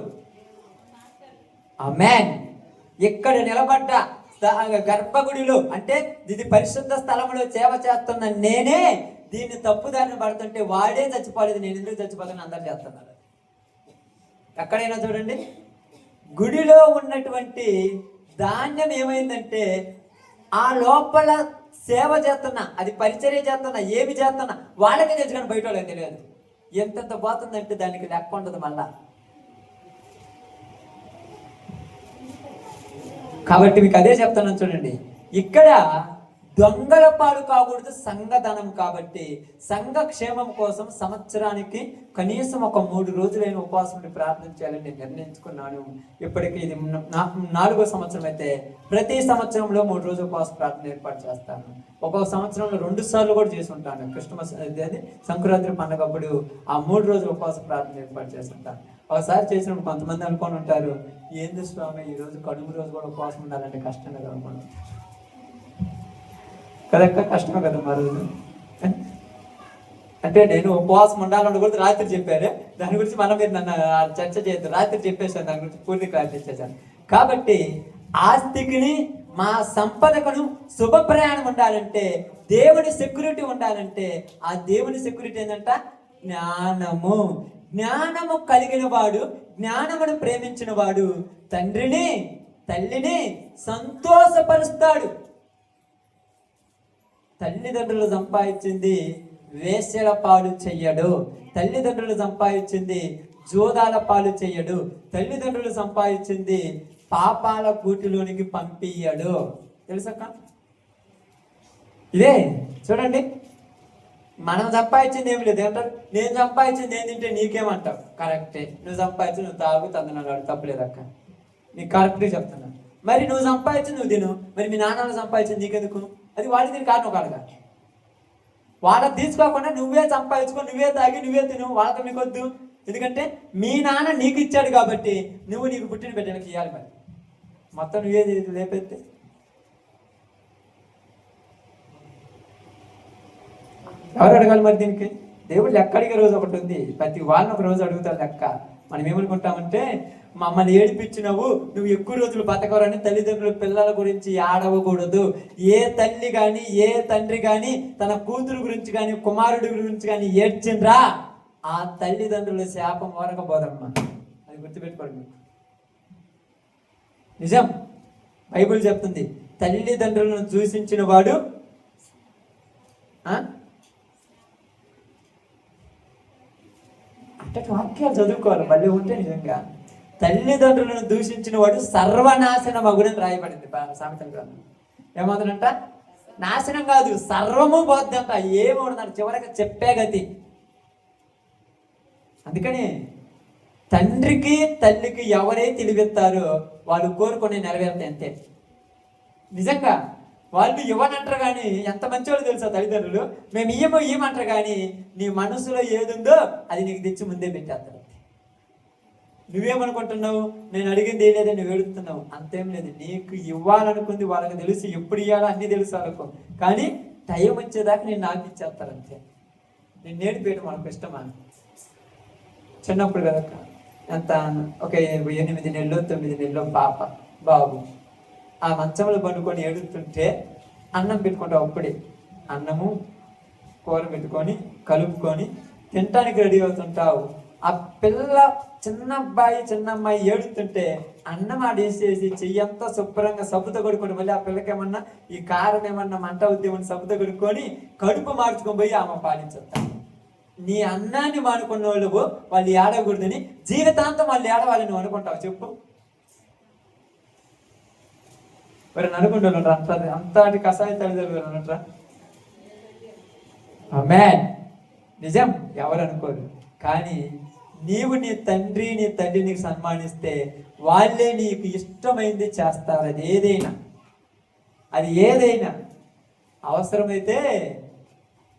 ఆమేన్. ఇక్కడ నిలబడ్డ గర్భగుడిలో అంటే ఇది పరిశుద్ధ స్థలంలో సేవ చేస్తున్న నేనే దీన్ని తప్పుదారిని పడుతుంటే వాడే చచ్చిపోలేదు, నేను ఎందుకు చచ్చిపోతాను అందరు చేస్తున్నారు. ఎక్కడైనా చూడండి, గుడిలో ఉన్నటువంటి ధాన్యం ఏమైందంటే ఆ లోపల సేవ చేస్తున్నా, అది పరిచర్య చేస్తున్నా, ఏమి చేస్తున్నా వాళ్ళకే తెచ్చుకొని బయట వాళ్ళకి తెలియదు. ఎంతెంత పోతుందంటే దానికి లెక్క ఉండదు మళ్ళా. కాబట్టి మీకు అదే చెప్తున్నాను చూడండి, ఇక్కడ దొంగల పాలు కాకూడదు సంఘధనం. కాబట్టి సంఘ క్షేమం కోసం సంవత్సరానికి కనీసం ఒక 3 రోజులైన ఉపవాసం ఉండి ప్రార్థన చేయాలని నేను నిర్ణయించుకున్నాను. ఇప్పటికీ ఇది 4వ సంవత్సరం అయితే ప్రతి సంవత్సరంలో 3 రోజులు ఉపవాస ప్రార్థన ఏర్పాటు చేస్తాను. ఒక్కొక్క సంవత్సరంలో 2 సార్లు కూడా చేసి ఉంటాను. క్రిస్మస్ అది సంక్రాంతి పండుగప్పుడు ఆ 3 రోజులు ఉపవాస ప్రార్థన ఏర్పాటు చేస్తుంటాను. ఒకసారి చేసినప్పుడు కొంతమంది అనుకొని ఉంటారు, ఏంది స్వామి ఈరోజు కడుపు రోజు కూడా ఉపవాసం ఉండాలంటే కష్టం కదా అనుకోండి. కదక్క కష్టమే కదా మా రోజు. అంటే నేను ఉపవాసం ఉండాలని కూడా రాత్రి చెప్పారు. దాని గురించి మనం మీరు నన్ను చర్చ చేయొద్దు. రాత్రి చెప్పేసాను, దాని గురించి పూర్తి క్లారిటీ ఇచ్చేసాను. కాబట్టి ఆస్తికిని మా సంపదకును శుభ ప్రయాణం ఉండాలంటే, దేవుని సెక్యూరిటీ ఉండాలంటే, ఆ దేవుని సెక్యూరిటీ ఏంటంట? జ్ఞానము. జ్ఞానము కలిగిన వాడు, జ్ఞానమును ప్రేమించిన వాడు తండ్రిని తల్లిని సంతోషపరుస్తాడు. తల్లిదండ్రులు సంపాదించింది వేశ్యల పాలు చెయ్యడు. తల్లిదండ్రులు సంపాదించింది జోదాల పాలు చెయ్యడు. తల్లిదండ్రులు సంపాదించింది పాపాల కూటిలోనికి పంపియ్యడు. తెలుసక్క? ఇదే చూడండి, మనం సంపాదించింది ఏమి లేదు. ఏమంటారు? నేను సంపాదించింది ఏం తింటే నీకేమంటావు? కరెక్టే, నువ్వు సంపాదించి నువ్వు తాగు తందనాడు, తప్పలేదక్క, నీకు కరెక్ట్గా చెప్తున్నాను. మరి నువ్వు సంపాదించి నువ్వు తిను, మరి మీ నాన్న సంపాదించింది నీకెందుకు? అది వాళ్ళు దీని కారణం కాదుగా. వాళ్ళని తీసుకోకుండా నువ్వే సంపాదించుకో, నువ్వే తాగి నువ్వే తిను, వాళ్ళతో మీకు వద్దు. ఎందుకంటే మీ నాన్న నీకు ఇచ్చాడు కాబట్టి నువ్వు నీకు పుట్టిన బిడ్డలకు ఇవ్వాలి. మరి మొత్తం నువ్వే లేపెత్తే ఎవరు అడగాలి మరి? దీనికి దేవుడు లెక్క అడిగే రోజు ఒకటి ఉంది. ప్రతి వాళ్ళని ఒక రోజు అడుగుతారు లెక్క. మనం ఏమనుకుంటామంటే మమ్మల్ని ఏడిపించినవు, నువ్వు ఎక్కువ రోజులు బతకవరని తల్లిదండ్రుల పిల్లల గురించి ఆడవకూడదు. ఏ తల్లి కానీ ఏ తండ్రి కానీ తన కూతురు గురించి కానీ కుమారుడి గురించి కానీ ఏడ్చిండ్రా, ఆ తల్లిదండ్రుల శాపం వరకపోదమ్మా. అది గుర్తుపెట్టుకోండి. నిజం, బైబిల్ చెప్తుంది తల్లిదండ్రులను దూషించిన వాడు అంటే వాక్యాలు చదువుకోవాలి మళ్ళీ ఉంటే. నిజంగా తల్లిదండ్రులను దూషించిన వాడు సర్వనాశన మగుడని రాయబడింది సామెతల గ్రంథం. ఏమవుతుందంట? నాశనం కాదు, సర్వము పోద్దంట. ఏమవుతుందంట? చివరికి చెప్పే గతి. అందుకని తండ్రికి తల్లికి ఎవరే తెలివిస్తారో వాళ్ళు కోరుకొని నెరవేరుతాయి అంతే. నిజంగా వాళ్ళు ఇవ్వనంటారు కానీ ఎంత మంచివాళ్ళు తెలుసా తల్లిదండ్రులు. మేము ఇయ్యమంటారు కానీ నీ మనసులో ఏదుందో అది నీకు తెచ్చి ముందే పెట్టేస్తారు. నువ్వేమనుకుంటున్నావు? నేను అడిగింది ఏం లేదని నువ్వు ఏడుస్తున్నావు. అంతేం లేదు, నీకు ఇవ్వాలనుకుంది వాళ్ళకి తెలుసు, ఎప్పుడు ఇవ్వాలో అన్నీ తెలుసు అనుకో. కానీ టైం వచ్చేదాకా నేను నాకు ఇచ్చేస్తారు అంతే. నేను నేర్పేయడం మనకు ఇష్టమా? చిన్నప్పుడు కదా ఎంత ఒక 8 నెలలో 9 నెలలో పాప బాబు ఆ మంచంలో పండుకొని ఏడుస్తుంటే అన్నం పెట్టుకుంటావు. అప్పుడే అన్నము కూర పెట్టుకొని కలుపుకొని తినటానికి రెడీ అవుతుంటావు. ఆ పిల్ల చిన్న అమ్మాయి ఏడుతుంటే అన్నం ఆడేసేసి చెయ్యంతా శుభ్రంగా సబ్బుతో కొడుకొని మళ్ళీ ఆ పిల్లకి ఏమన్నా ఈ కారం ఏమన్నా మంట ఉద్యమని సబ్బుతో కొడుకొని కడుపు మార్చుకొని పోయి ఆమె పాలించుతాను. నీ అన్నాన్ని మానుకున్న వాళ్ళు ఏడవకూడదని జీవితాంతం వాళ్ళు ఏడవాలి నువ్వు అనుకుంటావు? చెప్పు. మరి అనుకుంటున్నారా అంతటి కషాయ తల్లిదండ్రులు? ఆమేన్. నిజం, ఎవరు అనుకోరు. కానీ నీవు నీ తండ్రి నీ తల్లి నీకు సన్మానిస్తే వాళ్ళే నీకు ఇష్టమైంది చేస్తారు. అది ఏదైనా అవసరమైతే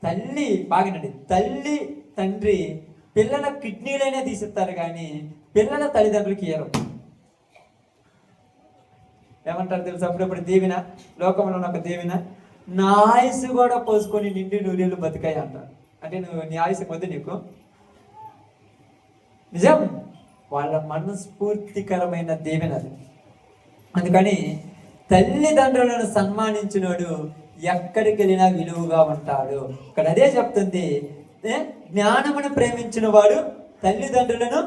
తల్లి బాగినండి, తల్లి తండ్రి పిల్లల కిడ్నీలైనా తీసిస్తారు కానీ పిల్లల తల్లిదండ్రులకి ఇయ్యరు. ఏమంటారు తెలుసు? అప్పుడప్పుడు దీవెన, లోకంలో ఉన్న ఒక దీవెన, నా ఆయుసు కూడా పోసుకొని నిండి నూరేళ్ళు బతికాయి అంటారు. అంటే నువ్వు నీ ఆయుసు వద్దు నీకు. నిజం, వాళ్ళ మనస్ఫూర్తికరమైన దీవెన అది. అందుకని తల్లిదండ్రులను సన్మానించినోడు ఎక్కడికి వెళ్ళినా విలువగా ఉంటాడు. ఇక్కడ అదే చెప్తుంది, జ్ఞానమును ప్రేమించిన వాడు తల్లిదండ్రులను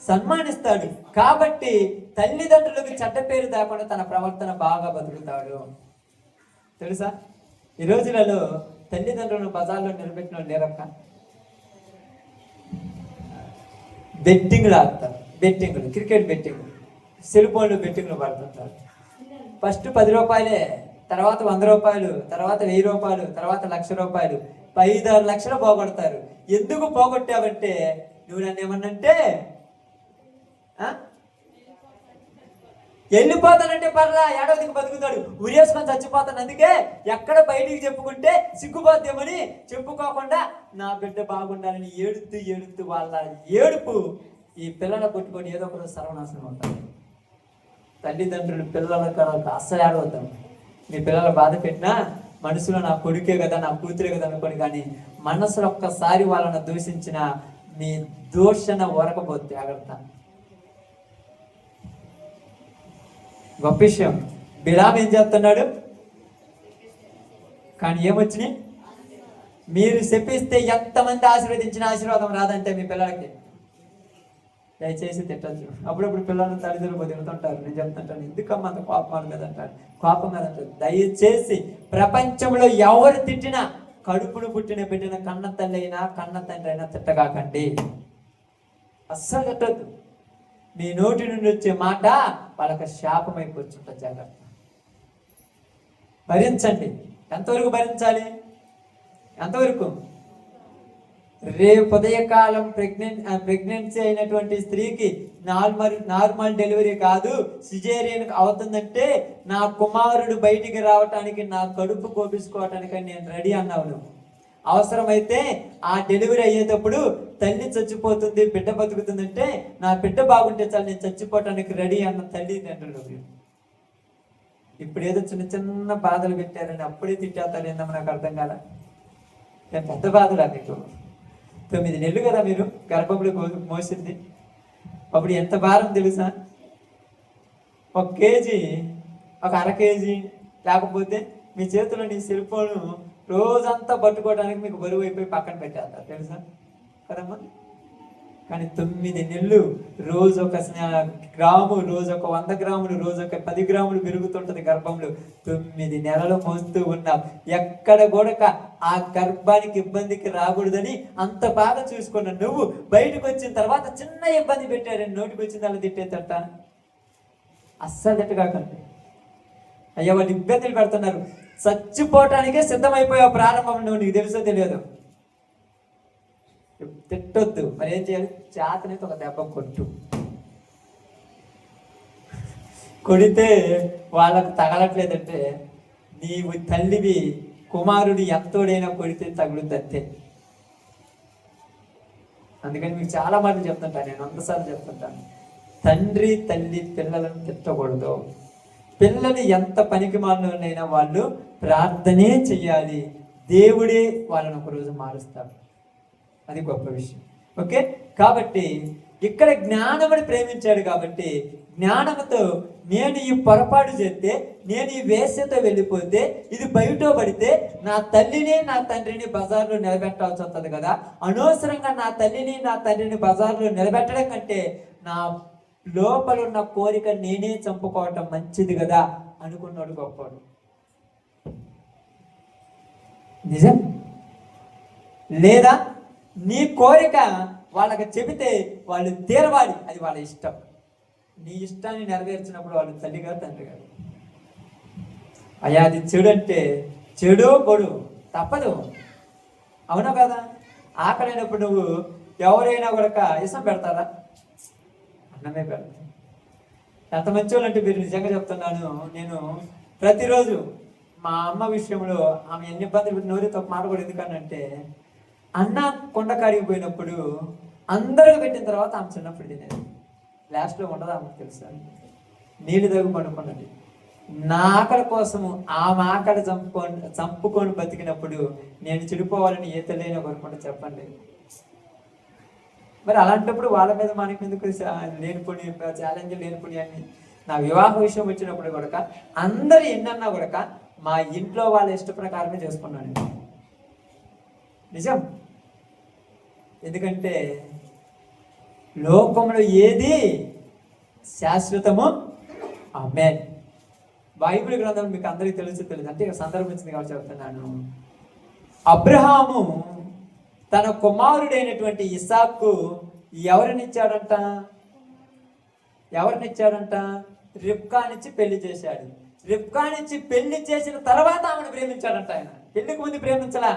సన్మానిస్తాడు. కాబట్టి తల్లిదండ్రులకు చెడ్డ పేరు దాకుండా తన ప్రవర్తన బాగా బతుకుతాడు. తెలుసా, ఈ రోజులలో తల్లిదండ్రులను బజార్లో నిలబెట్టిన వాళ్ళు లేరక్క. బెట్టింగ్లు ఆడతారు, క్రికెట్ బెట్టింగ్, సెల్ ఫోన్లు బెట్టింగ్లు పడుతుంటారు. ఫస్ట్ 10 రూపాయలే, తర్వాత 100 రూపాయలు, తర్వాత 1000 రూపాయలు, తర్వాత 1,00,000 రూపాయలు, 5-6 లక్షలు పోగొడతారు. ఎందుకు పోగొట్టావంటే నువ్వు నన్ను ఏమన్నంటే వెళ్ళిపోతానంటే పర్లా, ఏడవదికి బతుకుతాడు, ఉరేసుకొని చచ్చిపోతాను. అందుకే ఎక్కడ బయటికి చెప్పుకుంటే సిగ్గుపోద్దామని చెప్పుకోకుండా నా బిడ్డ బాగుండాలని ఏడుతూ వాళ్ళ ఏడుపు ఈ పిల్లల కొట్టుకొని ఏదో ఒక సర్వనాశనం అవుతారు. తల్లిదండ్రులు పిల్లలకు అస్సలు ఏడవద్దాం. మీ పిల్లలు బాధ పెట్టినా మనసులో నా కొడుకే కదా నా కూతురే కదా అనుకోని, కానీ మనసులో ఒక్కసారి వాళ్ళని దూషించిన మీ దూషణ వరకపోతే జాగ్రత్త. గొప్ప విషయం. బిలాం ఏం చేస్తున్నాడు? కానీ ఏమొచ్చినాయి? మీరు చెప్పిస్తే ఎంతమంది ఆశీర్వదించిన ఆశీర్వాదం రాదంటే మీ పిల్లలకి. దయచేసి తిట్టచ్చు. అప్పుడప్పుడు పిల్లలను తల్లిదండ్రులు తిడుతుంటారు. నేను చెప్తుంటాను, ఎందుకమ్మా అంత కోపం కదంటారు. కోపం కదంటారు. దయచేసి ప్రపంచంలో ఎవరు తిట్టినా కడుపును పుట్టిన పెట్టిన కన్న తల్లి అయినా కన్న తండ్రి అయినా తిట్టగాకండి. అస్సలు తిట్టద్దు. మీ నోటి నుండి వచ్చే మాట వాళ్ళకి శాపం అయిపోతుంటుంది. జాగ్రత్త. భరించండి. ఎంతవరకు భరించాలి? ఎంతవరకు? రేపు ఉదయకాలం ప్రెగ్నెన్సీ అయినటువంటి స్త్రీకి నార్మల్ డెలివరీ కాదు, సిజేరియన్ అవుతుందంటే నా కుమారుడు బయటికి రావటానికి, నా కడుపు కోపించుకోవటానికి నేను రెడీ అన్నావు నువ్వు. అవసరమైతే ఆ డెలివరీ అయ్యేటప్పుడు తల్లి చచ్చిపోతుంది, బిడ్డ బతుకుతుందంటే నా బిడ్డ బాగుంటే చాలు, నేను చచ్చిపోవటానికి రెడీ అన్న తల్లిదండ్రులు. ఇప్పుడు ఏదో చిన్న చిన్న బాధలు పెట్టారని అప్పుడే తిట్టేస్తారు ఏందమ్మా, నాకు అర్థం కాల. నేను పెద్ద బాధలా మీకు? 9 నెలలు కదా మీరు గర్భంలో మోసింది. అప్పుడు ఎంత భారం తెలుసా? 1 కేజీ, 1/2 కేజీ, లేకపోతే మీ చేతిలో నీ సెల్ ఫోన్ రోజంతా పట్టుకోవడానికి మీకు బరువు అయిపోయి పక్కన పెట్టేస్తారు తెలుసా కదమ్మా. కానీ 9 నెలలు రోజు 1 గ్రాము, రోజు 100 గ్రాములు, రోజు 10 గ్రాములు పెరుగుతుంటది గర్భంలో. 9 నెలలు మోస్తూ ఉన్నాం. ఎక్కడ కూడా ఆ గర్భానికి ఇబ్బందికి రాకూడదని అంత బాగా చూసుకున్నా. నువ్వు బయటకు వచ్చిన తర్వాత చిన్న ఇబ్బంది పెట్టారని నోటికి వచ్చింది అలా తిట్టేతట. అస్సలు తిట్టగాకండి అయ్యా, వాళ్ళు ఇబ్బందులు పెడుతున్నారు. చచ్చిపోవటానికే సిద్ధమైపోయావు ప్రారంభంలో, నువ్వు నీకు తెలుసో తెలియదు. తిట్టొద్దు. మరి ఏం చేయాలి? చేతనైతే ఒక దెబ్బ కొట్టు. కొడితే వాళ్ళకు తగలట్లేదంటే నీవు తల్లివి, కుమారుడు ఎంతోడైనా కొడితే తగులుద్ది అంతే. అందుకని మీకు చాలా మాటలు చెప్తుంటాను, నేను 100 సార్లు చెప్తుంటాను. తండ్రి తల్లి పిల్లలను తిట్టకూడదు. పిల్లలు ఎంత పనికి మాలినైనా వాళ్ళు ప్రార్థనే చెయ్యాలి. దేవుడే వాళ్ళని ఒకరోజు మారుస్తాడు. అది గొప్ప విషయం. ఓకే, కాబట్టి ఇక్కడ జ్ఞానముని ప్రేమించాడు. కాబట్టి జ్ఞానముతో నేను ఈ పొరపాటు చేస్తే, నేను ఈ వేశ్యతో వెళ్ళిపోతే, ఇది బయట పడితే నా తల్లిని నా తండ్రిని బజార్లో నిలబెట్టాల్సి వస్తుంది కదా. అనవసరంగా నా తల్లిని నా తండ్రిని బజార్లో నిలబెట్టడం కంటే నా లోపల ఉన్న కోరిక నేనే చంపుకోవటం మంచిది కదా అనుకున్నాడు గొప్పవాడు. నిజం లేదా? నీ కోరిక వాళ్ళకి చెబితే వాళ్ళు తీరవాలి, అది వాళ్ళ ఇష్టం. నీ ఇష్టాన్ని నెరవేర్చినప్పుడు వాళ్ళు తల్లి గారు తండ్రి గారు. అయ్యా అది చెడు అంటే చెడు పొడు తప్పదు, అవునా కదా? ఆకలినప్పుడు నువ్వు ఎవరైనా కూడా ఇష్టం పెడతారా? అన్నమే పెడతారు. ఎంత మంచి వాళ్ళు అంటే మీరు నిజంగా చెప్తున్నాను. నేను ప్రతిరోజు మా అమ్మ విషయంలో ఆమె ఎన్ని ఇబ్బందులు పెట్టి నోరితో మాట కూడా ఎందుకనంటే, అన్న కొండకాడికి పోయినప్పుడు అందరికి పెట్టిన తర్వాత ఆమె చిన్నప్పుడు తినేది. లాస్ట్లో ఉండదు ఆమెకు తెలుసా, నీళ్ళు తగ్గు పడుకున్నది. నా ఆకలి కోసము ఆమె ఆకలి చంపుకొని బతికినప్పుడు నేను చెడిపోవాలని ఏ తల్లి కోరుకుంటా చెప్పండి. మరి అలాంటప్పుడు వాళ్ళ మీద మనకి ఎందుకు లేనిపోని ఛాలెంజ్ లేనిపోని అని. నా వివాహ విషయం వచ్చినప్పుడు కూడా అందరు ఎన్నన్నా కూడా మా ఇంట్లో వాళ్ళ ఇష్ట ప్రకారమే చేసుకున్నాను. నిజం. ఎందుకంటే లోకంలో ఏది శాశ్వతము? ఆమేన్. బైబిల్ గ్రంథం మీకు అందరికీ తెలియదు అంటే సందర్భం వచ్చింది కాబట్టి చెప్తున్నాను. అబ్రహాము తన కుమారుడైనటువంటి ఇస్సాకు ఎవరినిచ్చాడంట? రిబ్కానిచ్చి పెళ్లి చేశాడు. రిబ్కానిచ్చి పెళ్లి చేసిన తర్వాత ఆమెను ప్రేమించాడంట. ఆయన పెళ్లికి ముందు ప్రేమించలా.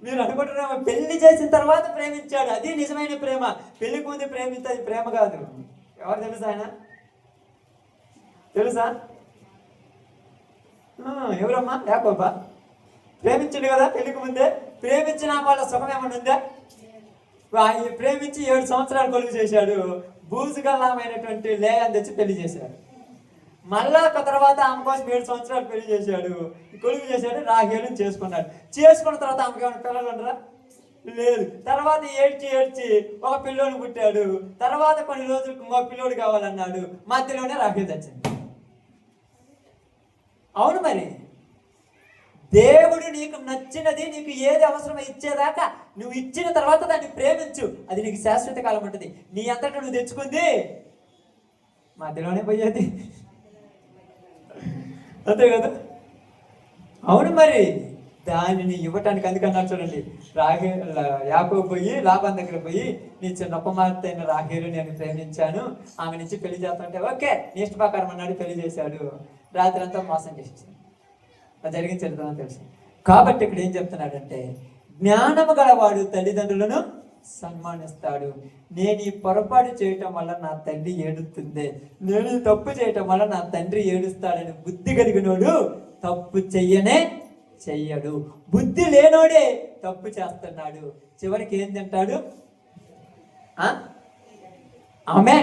మీరు అనుకుంటున్నాము పెళ్లి చేసిన తర్వాత ప్రేమించాడు, అది నిజమైన ప్రేమ. పెళ్లికి ముందు ప్రేమిస్తే అది ప్రేమ కాదు. ఎవరు తెలుసా ఆయన? తెలుసా? ఎవరమ్మా? యాకోబా. ప్రేమించడు కదా పెళ్లికి ముందే. ప్రేమించిన వాళ్ళ సుఖం ఏమన్నా ఉందా? ప్రేమించి 7 సంవత్సరాలు కొలువు చేశాడు. బూజుగల్లమైనటువంటి లేయాన్ని తెచ్చి పెళ్లి చేశాడు. మళ్ళా తర్వాత ఆమె కోసం 7 సంవత్సరాలు పెళ్లి చేశాడు, కొలువు చేశాడు. రాహేలుని చేసుకున్నాడు. చేసుకున్న తర్వాత ఆమెకి ఏమైనా పిల్లలు ఉండరా? లేదు. తర్వాత ఏడ్చి ఒక పిల్లోడు పుట్టాడు. తర్వాత కొన్ని రోజులకు ఇంకో పిల్లోడు కావాలన్నాడు. మధ్యలోనే రాహేలు తెచ్చింది. అవును, మరి దేవుడు నీకు నచ్చినది, నీకు ఏది అవసరమో ఇచ్చేదాకా నువ్వు ఇచ్చిన తర్వాత దాన్ని ప్రేమించు. అది నీకు శాశ్వత కాలం ఉంటుంది. నీ అంతటా నువ్వు తెచ్చుకుంది మధ్యలోనే పోయేది, అంతే కదా? అవును, మరి దానిని ఇవ్వటానికి అందుకన్నా చూడండి, యాకోబు పోయి లాబాను దగ్గర పోయి, నీ చిన్న కుమార్తె అయిన రాహేలు నేను ప్రేమించాను, ఆమె నుంచి పెళ్లి చేస్తుంటే ఓకే నీ ఇష్టప్రకారం అన్నాడు. పెళ్లి చేశాడు. రాత్రి అంతా మోసం చేసేసాడు. అది జరిగిన చరిత్ర తెలుసు. కాబట్టి ఇక్కడ ఏం చెప్తున్నాడంటే, జ్ఞానము గలవాడు తల్లిదండ్రులను సన్మానిస్తాడు. నేను ఈ పొరపాటు చేయటం వల్ల నా తల్లి ఏడుస్తుంది, నేను ఈ తప్పు చేయటం వల్ల నా తండ్రి ఏడుస్తాడని బుద్ధి కలిగినోడు తప్పు చెయ్యడు. బుద్ధి లేనోడే తప్పు చేస్తున్నాడు. చివరికి ఏం తింటాడు? ఆమె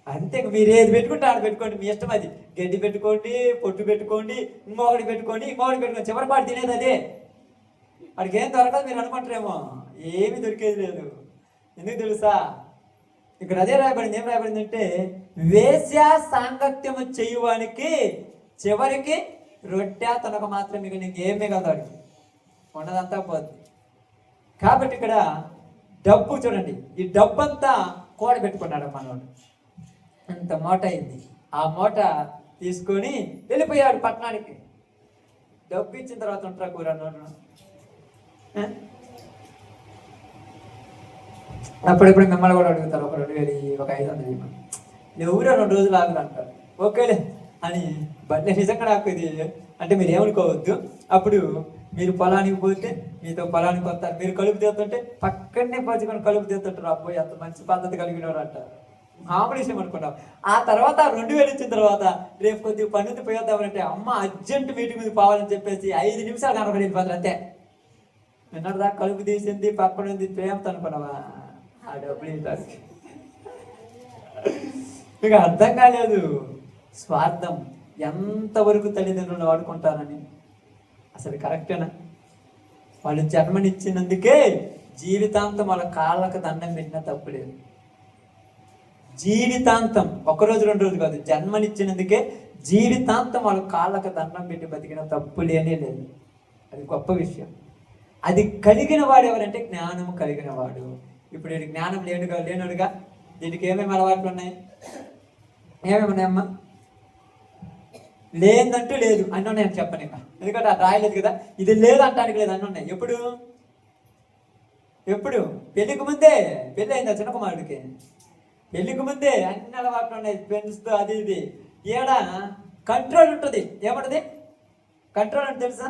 అంతే. మీరు ఏది పెట్టుకుంటే ఆడ పెట్టుకోండి, మీ ఇష్టం. అది గడ్డి పెట్టుకోండి, పొట్టు పెట్టుకోండి, ఇంకొకటి పెట్టుకోండి. చివరికి వాడు తినేది అదే. వాడికి ఏం దొరకదు మీరు అనుకుంటారేమో, ఏమి దొరికేది లేదు. ఎందుకు తెలుసా? ఇక్కడ అదే రాయబడింది. ఏం రాయబడింది అంటే, వేశ్య సాంగత్యము చేయువానికి చివరికి రొట్టె తనకు మాత్రం ఇక నీకు ఏం మిగలదు, ఉన్నదంతా పోద్ది. కాబట్టి ఇక్కడ డబ్బు చూడండి, ఈ డబ్బు అంతా కూడబెట్టుకున్నాడు మనోడు. అంత మూట అయింది. ఆ మూట తీసుకొని వెళ్ళిపోయాడు పట్టణానికి. డబ్బు ఇచ్చిన తర్వాత ఉంటారా కూర నోడు. అప్పుడెప్పుడు మిమ్మల్ని కూడా అడుగుతారు, ఒక 2000, ఒక 500 ఎవరో 2 రోజులు ఆగులు అంటారు. ఓకేలే అని బండి నిజంగా నాకు ఇది అంటే మీరు ఏమనుకోవద్దు. అప్పుడు మీరు పొలానికి పోతే మీతో పొలానికి వస్తారు, మీరు కలుపు తీస్తుంటే పక్కనే పంచుకొని కలుపు తీస్తుంటారు. అబ్బాయి ఎంత మంచి పద్ధతి కలిగినవారు అంటారు. మామూలు విషయం అనుకున్నాం. ఆ తర్వాత 2000 ఇచ్చిన తర్వాత రేపు కొద్దిగా పన్నుతి పోయేద్దామంటే అమ్మ అర్జెంట్ మీటింగ్ మీద పోవాలని చెప్పేసి 5 నిమిషాలు కనబడి వెళ్ళిపోతారు అంతే. నిన్నటి దాకా కలుపు తీసింది పక్కన ఉంది ప్రేమతో అనుకున్నావా? ఆ డబ్బులు ఇస్తారు. మీకు అర్థం కాలేదు స్వార్థం ఎంతవరకు తల్లిదండ్రులను వాడుకుంటారని. అసలు కరెక్టేనా? వాళ్ళు జన్మనిచ్చినందుకే జీవితాంతం వాళ్ళ కాళ్ళకు దండం పెట్టినా తప్పులేదు. జీవితాంతం, 1 రోజు 2 రోజు కాదు, జన్మనిచ్చినందుకే జీవితాంతం వాళ్ళ కాళ్ళకు దండం పెట్టి బతికిన తప్పు లేనే లేదు. అది గొప్ప విషయం. అది కలిగిన వాడు ఎవరంటే జ్ఞానము కలిగిన వాడు. ఇప్పుడు వీడికి జ్ఞానం లేనుడుగా దీనికి ఏమేమి అలవాట్లు ఉన్నాయి? ఏమేమి ఉన్నాయమ్మా? లేదంటూ లేదు అన్నీ ఉన్నాయని చెప్పను. ఎందుకంటే అది రాయలేదు కదా. ఇది లేదు అంటానికి లేదు, అన్నీ ఉన్నాయి. ఎప్పుడు పెళ్లికి ముందే. పెళ్ళి అయిందా చిన్న కుమారుడికి? పెళ్లికి ముందే అన్ని అలవాట్లు ఉన్నాయి, ఫ్రెండ్స్తో అది ఇది. ఏడా కంట్రోల్ ఉంటుంది. ఏముంటుంది కంట్రోల్ అంటే తెలుసా?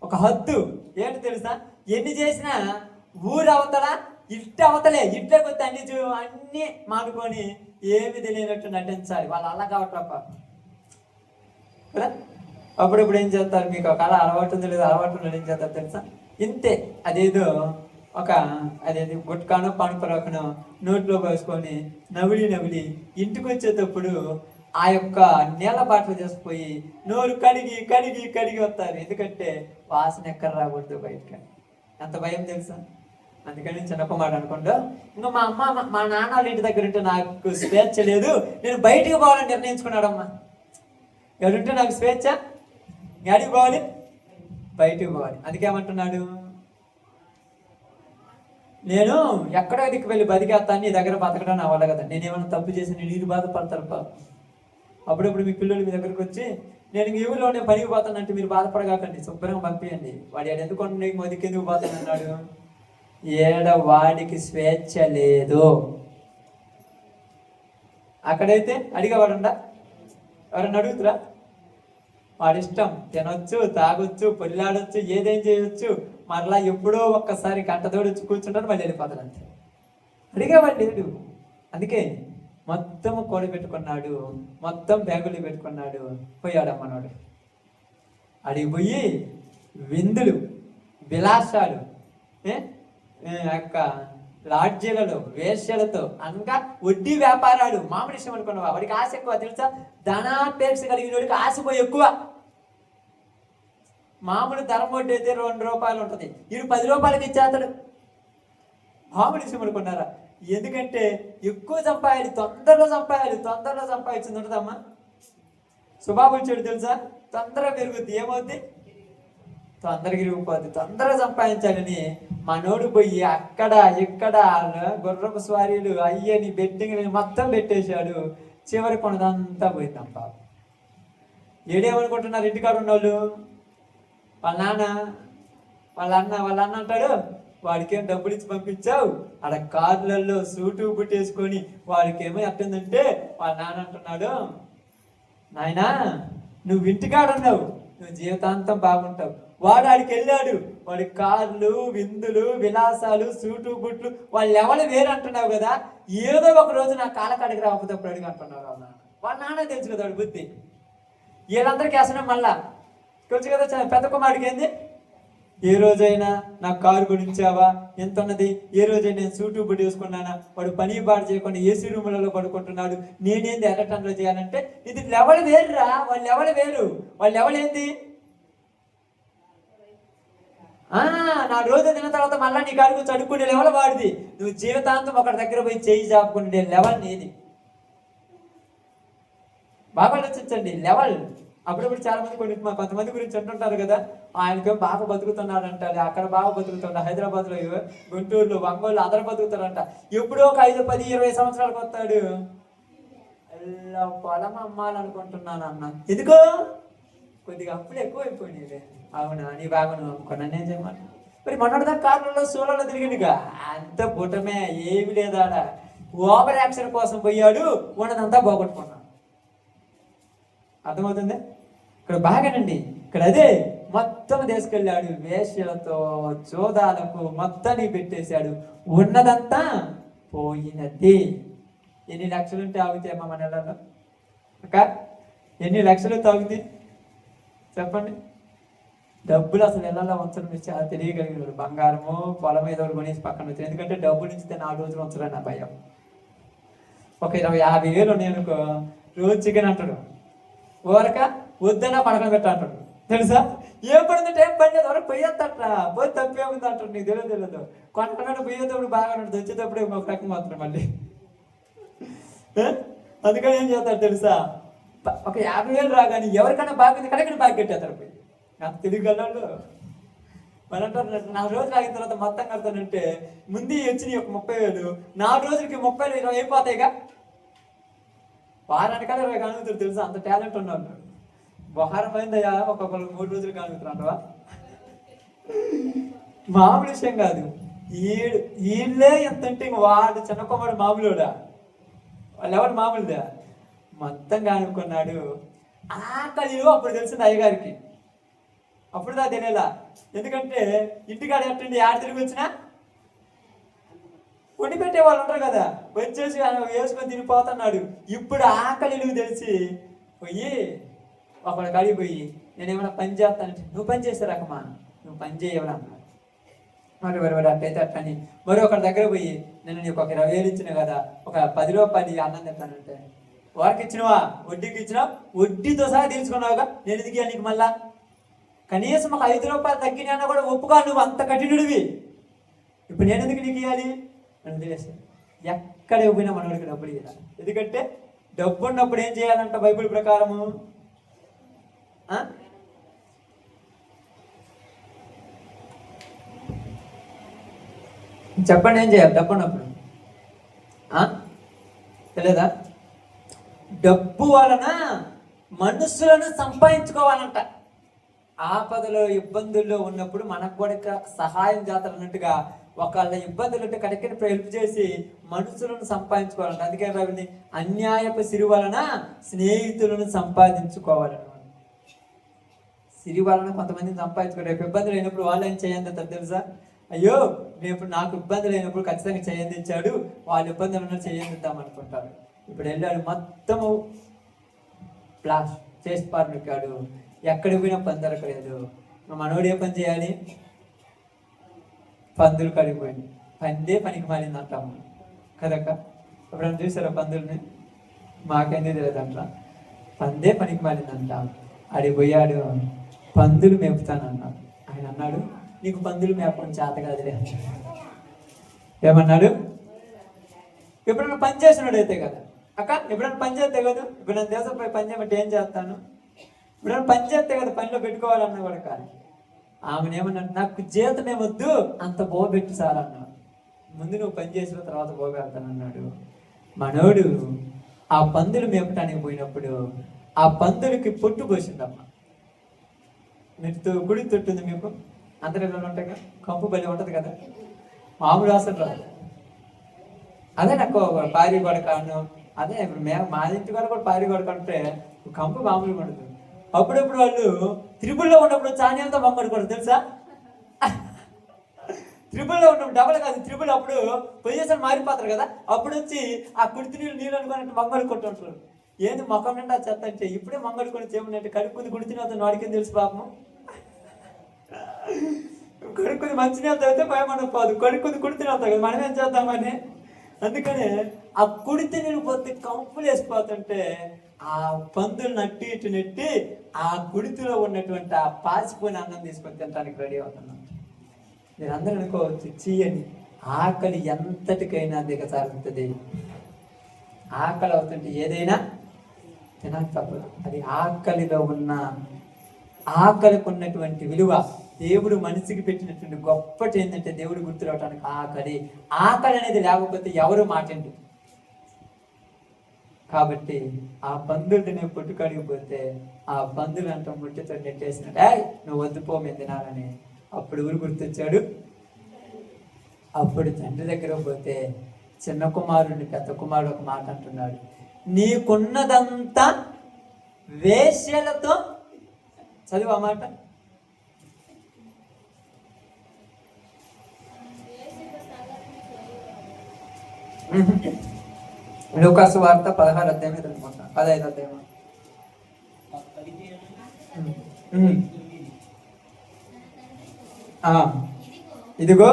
ఒక హద్దు. ఏంటి తెలుసా? ఎన్ని చేసినా ఊరు అవతలా ఇట్టు అవతలే, ఇట్లే కొద్ది అన్ని మానుకొని ఏమి తెలియనట్టు నటించాలి. వాళ్ళు అలా కావట్లప్ప కదా. అప్పుడప్పుడు ఏం చేస్తారు? మీకు ఒక అలవాటు ఉంది లేదా, అలవాటు ఉన్నది ఏం చేస్తారు తెలుసా? ఇంతే. అదేదో అదేది గుట్కానో పనుపరకనో నోట్లో పోసుకొని నవిలి ఇంటికి వచ్చేటప్పుడు ఆ యొక్క నీళ్ళ బాటలు చేసుకుపోయి నోరు కడిగి వస్తారు. ఎందుకంటే వాసన ఎక్కడ రాకూడదు బయటకి. ఎంత భయం తెలుసా? అందుకని చిన్నప్ప మాట అనుకుంటా, ఇంకా మా అమ్మ మా నాన్న వాళ్ళ ఇంటి దగ్గర ఉంటే నాకు స్వేచ్ఛ లేదు, నేను బయటికి పోవాలని నిర్ణయించుకున్నాడమ్మా. ఎవరుంటే నాకు స్వేచ్ఛ, ఎక్కడికి పోవాలి? బయటికి పోవాలి. అందుకేమంటున్నాడు? నేను ఎక్కడో దిక్కు వెళ్ళి బతికేస్తాను, నీ దగ్గర బతకడం నా వల్ల కదా. నేనేమైనా తప్పు చేసి నేను బాధపడతారు పాప. అప్పుడప్పుడు మీ పిల్లలు మీ దగ్గరకు వచ్చి నేను ఈ ఊళ్ళోనే పనికి పోతానంటే మీరు బాధపడగాకండి, శుభ్రంగా పంపించండి. వాడు ఎందుకు నీకు మొదటికి ఎందుకు పోతానన్నాడు? వాడికి స్వేచ్ఛ లేదు. అక్కడైతే అడిగేవాడుండా? ఎవరన్నా అడుగుతురా? వాడిష్టం, తినొచ్చు, తాగొచ్చు, పొల్లాడొచ్చు, ఏదేం చేయొచ్చు. మరలా ఎప్పుడో ఒక్కసారి గంటతోడు వచ్చి కూర్చుంటారు, మళ్ళీ వెళ్ళిపోతారు అంతే. అడిగేవాడు లేడు. అందుకే మొత్తం కోడి పెట్టుకున్నాడు, మొత్తం బ్యాగులు పెట్టుకున్నాడు, పోయాడు అమ్మనాడు. అడిగిపోయి విందులు, విలాసాలు, యొక్క లాడ్జీలలో వేశ్యలతో అనగా వడ్డీ వ్యాపారాలు. మామూలు విషయం అనుకున్నావా? వాడికి ఆశ ఎక్కువ తెలుసా? ధనాపేక్ష కలిగిన వాడికి ఆశపోయి ఎక్కువ. మామూలు ధరం వడ్డీ అయితే 2 రూపాయలు ఉంటుంది, వీడు 10 రూపాయలకి ఇచ్చేస్తాడు. మామూలు విషయం అనుకున్నారా? ఎందుకంటే ఎక్కువ సంపాదించాలి, తొందరలో సంపాదించింది ఉంటుందమ్మా. స్వభావం చెడు తెలుసా? తొందరగా పెరుగుద్ది. ఏమవుద్ది? తొందరగా ఇరిగిపోద్ది. తొందరగా సంపాదించాలని మనోడు పోయి అక్కడ ఇక్కడ గుర్రపు స్వారీలు అయ్యని బెట్టింగ్ మొత్తం పెట్టేశాడు. చివరి కొనదంతా పోయిందమ్మ. ఏడేమనుకుంటున్నారు ఇంటికాడ ఉన్నోళ్ళు? వాళ్ళ అన్న అంటాడు, వాడికేం డబ్బులు ఇచ్చి పంపించావు, అక్కడ కార్లలో సూటు బుట్టేసుకొని వాడికేమో ఎట్టిందంటే వాళ్ళ నాన్న అంటున్నాడు, నాయనా నువ్వు ఇంటికాడ ఉన్నావు, నువ్వు జీవితాంతం బాగుంటావు. వాడు ఆడికి వెళ్ళాడు, వాడి కార్లు, విందులు, విలాసాలు, సూటు బుట్లు, వాళ్ళు ఎవరు వేరు అంటున్నావు కదా. ఏదో ఒక రోజు నా కాలకాడికి రాకపోతే అప్పుడు అడిగి అంటున్నావు కదా. వాళ్ళ నాన్న తెలుసు కదా వాడి బుద్ధి. వీళ్ళందరికీ వేసిన మళ్ళా తెలుసు కదా. పెద్ద కుమారుడికి ఏంది, ఏ రోజైనా నాకు కారు కొనిచ్చావా, ఎంత ఉన్నది, ఏ రోజైనా నేను సూటు బుడ్డి వేసుకున్నానా, వాడు పని పాడు చేయకుండా ఏసీ రూములలో పడుకుంటున్నాడు, నేనేంది ఎలక్ట్రాన్లో చేయాలంటే ఇది లెవెల్ వేరురా. వాళ్ళు లెవెల్ వేరు. వాళ్ళు లెవెల్ ఏంది, నా రోజు తిన్న తర్వాత మళ్ళీ నీ కాడికి వచ్చి అడుక్కునే లెవెల్ వాడిది. నువ్వు జీవితాంతం ఒకటి దగ్గర పోయి చేయి చాపుకునే లెవెల్ నీది. బాగా ఆలోచించండి లెవెల్. అప్పుడప్పుడు చాలా మంది కొంతమంది గురించి అంటుంటారు కదా, ఆయనకేం బాగా బతుకుతున్నాడు అంటారు, అక్కడ బాగా బతుకుతున్నాడు, హైదరాబాద్లో, గుంటూరులో, ఒంగోలు అందరూ బతుకుతారంట. ఎప్పుడో ఒక 5, 10, 20 సంవత్సరాలకు వస్తాడు, అలా పొలం అమ్మాలనుకుంటున్నాను అన్న. ఎందుకో కొద్దిగా అప్పులు ఎక్కువైపోయినాయి. అవునా, నీ బాగును అనుకున్నానే చేయమాట. మరి మొన్నటిదాకా కార్లలో సోలలో తిరిగిండుగా, అంత బుటమే, ఏమి లేదాడ. ఓవర్ యాక్షన్ కోసం పోయాడు, ఉన్నదంతా పోగొట్టుకున్నాడు. అర్థమవుతుంది? ఇక్కడ బాగానండి, ఇక్కడ అదే మొత్తం తీసుకెళ్ళాడు, వేష్యలతో చోదాలకు మొత్తాన్ని పెట్టేశాడు, ఉన్నదంతా పోయినది. ఎన్ని లక్షలుంటే ఆగుతాయి అమ్మ మన నెలలో? అక్క ఎన్ని లక్షలు తాగుతుంది చెప్పండి? డబ్బులు అసలు నెలలో ఉంచడం మీరు చాలా తెలియగలిగినాడు. బంగారము పొలం మీద కొనేసి పక్కన వచ్చారు. ఎందుకంటే డబ్బులు ఇస్తే 4 రోజులు ఉంచడం నా భయం. ఒక 50,000 నేను రోజు చికెన్ అంటాడు, ఊరక వద్దన్నా పడకన పెట్ట అంటాడు. తెలుసా? ఏ పడింది టైం పడినది వరకు పోయేద్దట్రా, పోయి తప్పేముంది అంటాడు. నీకు తెలియదు. కొంటన్నాడు పోయేటప్పుడు బాగా ఉంటుంది, వచ్చేటప్పుడు ఒక రకం మాత్రం మళ్ళీ. అందుకని ఏం చేస్తాడు తెలుసా, ఒక 50,000 రాగానే ఎవరికైనా బాగుంది కడకని బాగా కట్టేస్తారు పోయి. నాకు తెలియగలడు మరి అంటారు, 4 రోజులు ఆగిన తర్వాత మొత్తం కడతానంటే ముందు వచ్చినాయి ఒక 30,000, 4 రోజులకి 30,000 అయిపోతాయిగా. వారానికల్లా 20 కానుగుతారు తెలుసా, అంత టాలెంట్ ఉన్నాడు. వారం అయిందయ్యా, ఒక్కొక్కరు 3 రోజులు కానుగుతారంటవా. మామూలు విషయం కాదు. వీళ్ళే ఎంత అంటే వాడు చిన్నకొమ్మడు మామూలుడా, వాళ్ళు ఎవరు మామూలుదా, మొత్తం కానుకున్నాడు. ఆకలిలో అప్పుడు తెలిసింది అయ్యగారికి. అప్పుడు దా తెలియలా. ఎందుకంటే ఇంటికాడ ఎట్టండి, ఆడ తిరిగి వచ్చినా వండి పెట్టే వాళ్ళు ఉంటారు కదా, వచ్చేసి వేసుకొని తినిపోతున్నాడు. ఇప్పుడు ఆకలిలు తెలిసి పోయి ఒకళ్ళ కాడికి పోయి, నేనేమైనా పని చేస్తానంటే, నువ్వు పని చేసే రకమా, నువ్వు పని చేయవరా అన్నాడు. మరి అట్టయితే అట్టని మరి ఒకరి దగ్గర పోయి, నేను నీకు ఒక 20,000 ఇచ్చిన కదా, ఒక 10 రూపాయలు అన్నం తింటానంటే, వారికి ఇచ్చినవా, వడ్డీకి ఇచ్చినావు, వడ్డీతో సహా తీర్చుకున్నావుగా, నేను ఎందుకు నీకు మళ్ళా, కనీసం ఒక 5 రూపాయలు తగ్గినా కూడా ఒప్పుకోవాలి, నువ్వు అంత కఠినుడివి, ఇప్పుడు నేను ఎందుకు నీకు ఇవ్వాలి అని తెలిసి ఎక్కడ ఇవ్వనా మనవాడికి డబ్బులు ఇవ్వాలి. ఎందుకంటే డబ్బు ఉన్నప్పుడు ఏం చేయాలంట బైబిల్ ప్రకారము, చెప్పండి ఏం చేయాలి డబ్బు ఉన్నప్పుడు? తెలియదా? డబ్బు వలన మనుషులను సంపాదించుకోవాలంట. ఆపదలో ఇబ్బందుల్లో ఉన్నప్పుడు మనకు కూడా సహాయం చేస్తారన్నట్టుగా ఒకళ్ళ ఇబ్బందులు ఉంటే కడకని హెల్ప్ చేసి మనుషులను సంపాదించుకోవాలంట. అందుకే రవిని అన్యాయపు సిరి వలన స్నేహితులను సంపాదించుకోవాలన్నమాట. సిరి వలన కొంతమందిని సంపాదించుకో, రేపు ఇబ్బందులు అయినప్పుడు వాళ్ళు ఏం చేయండి తెలుసా, అయ్యో రేపు నాకు ఇబ్బందులు అయినప్పుడు ఖచ్చితంగా చేయందించాడు, వాళ్ళ ఇబ్బందులు ఉన్నా చేయందిద్దాం అనుకుంటారు. ఇప్పుడు వెళ్ళాడు మొత్తము ప్లాస్ చేసి పార్మికాడు, ఎక్కడికి పోయినా పని దొరకలేదు. మనోడు ఏ పని చేయాలి, పందులు కడిగిపోయింది, పందే పనికి మారింది అంటాము కదక్క. ఎప్పుడైనా చూసారా పందుల్ని? మాకేంది తెలియదంట, పందే పనికి మారింది అంటాం. అడిగిపోయాడు, పందులు మేపుతానన్నాడు. ఆయన అన్నాడు, నీకు పందులు మేపడం చేత కాదులే. ఏమన్నాడు? ఎప్పుడైనా పని చేసినాడు అయితే కదా అక్క, ఎప్పుడైనా పని చేస్తే కదా. ఇప్పుడు నేను దేశం పోయి పని చేయమంటే ఏం చేస్తాను, ఎప్పుడైనా పని చేస్తే కదా పనిలో పెట్టుకోవాలన్నా కూడా. కానీ ఆమెనేమన్నాడు, నాకు జీతం ఏమొద్దు, అంత పోబెట్టు సార్ అన్నాడు. ముందు నువ్వు పని చేసిన తర్వాత పోగలుగుతానన్నాడు. మనోడు ఆ పందులు మేపటానికి పోయినప్పుడు ఆ పందులకి పొట్టు పోసిందమ్మ. మీరు గుడి తొట్టుంది మీకు అందరిలో ఉంటాయి, కంపు బలి ఉంటుంది కదా, మామూలు అసలు రాదు. అదే నాకు పారి గొడకాను, అదే ఇప్పుడు మా ఇంటి వరకు కూడా పారి గొడక అంటే కంపు మామూలుగా ఉంటుంది. అప్పుడప్పుడు వాళ్ళు త్రిబుల్లో ఉన్నప్పుడు చానీలతో మంగడుకోరు తెలుసా? త్రిబుల్లో ఉన్నప్పుడు డబల్ కాదు, త్రిబుల్ అప్పుడు పొజిషన్ మారిపోతారు కదా, అప్పుడు వచ్చి ఆ కుడితి నీళ్ళు అనుకున్నట్టు మంగడు కొట్టుంటారు. ఏంది మొఖం నిండా చెత్త అంటే ఇప్పుడే మంగడుకొని చేయమన్నట్టు కడుక్కుంది కుడితి నీళ్ళతో వాడికేం తెలుసు పాపం. కడుక్కుంది మంచి నీళ్ళతో అయితే భయమనం పోదు, కడుక్కుంది కుడితి నీళ్ళతో కదా, మనం ఏం చేద్దామని. అందుకనే ఆ కుడితి నీళ్ళు పోతే కంపులు వేసిపోతుంటే ఆ పందులు నట్టి ఇటు నెట్టి ఆ కుడితిలో ఉన్నటువంటి ఆ పాసిపోయిన అన్నం తీసుకొని తినడానికి రెడీ అవుతున్నాం. మీరు అందరూ అనుకోవచ్చు, చీయని ఆకలి ఎంతటికైనా దిగజారుతుంది. ఆకలి అవుతుంటే ఏదైనా తినక తప్పదు. అది ఆకలిలో ఉన్న ఆకలికి ఉన్నటువంటి విలువ, దేవుడు మనిషికి పెట్టినటువంటి గొప్పటి ఏంటంటే దేవుడు గుర్తురావటానికి ఆకలి. ఆకలి అనేది లేకపోతే ఎవరు మాటండి. కాబట్టి ఆ పందులు నేను పుట్టుకడిగిపోతే ఆ పందులు అంట ముట్టితో నెట్టేసినట్టు నువ్వు వద్దుపో మేము తినాలని. అప్పుడు ఊరు గుర్తొచ్చాడు. అప్పుడు తండ్రి దగ్గర పోతే చిన్న కుమారుడిని పెద్ద కుమారుడు ఒక మాట అంటున్నాడు, నీకున్నదంతా వేశ్యలతో. చదువు ఆ మాట. లూకాసు వార్త 16 అధ్యాయం 15 అధ్యాయం. ఇదిగో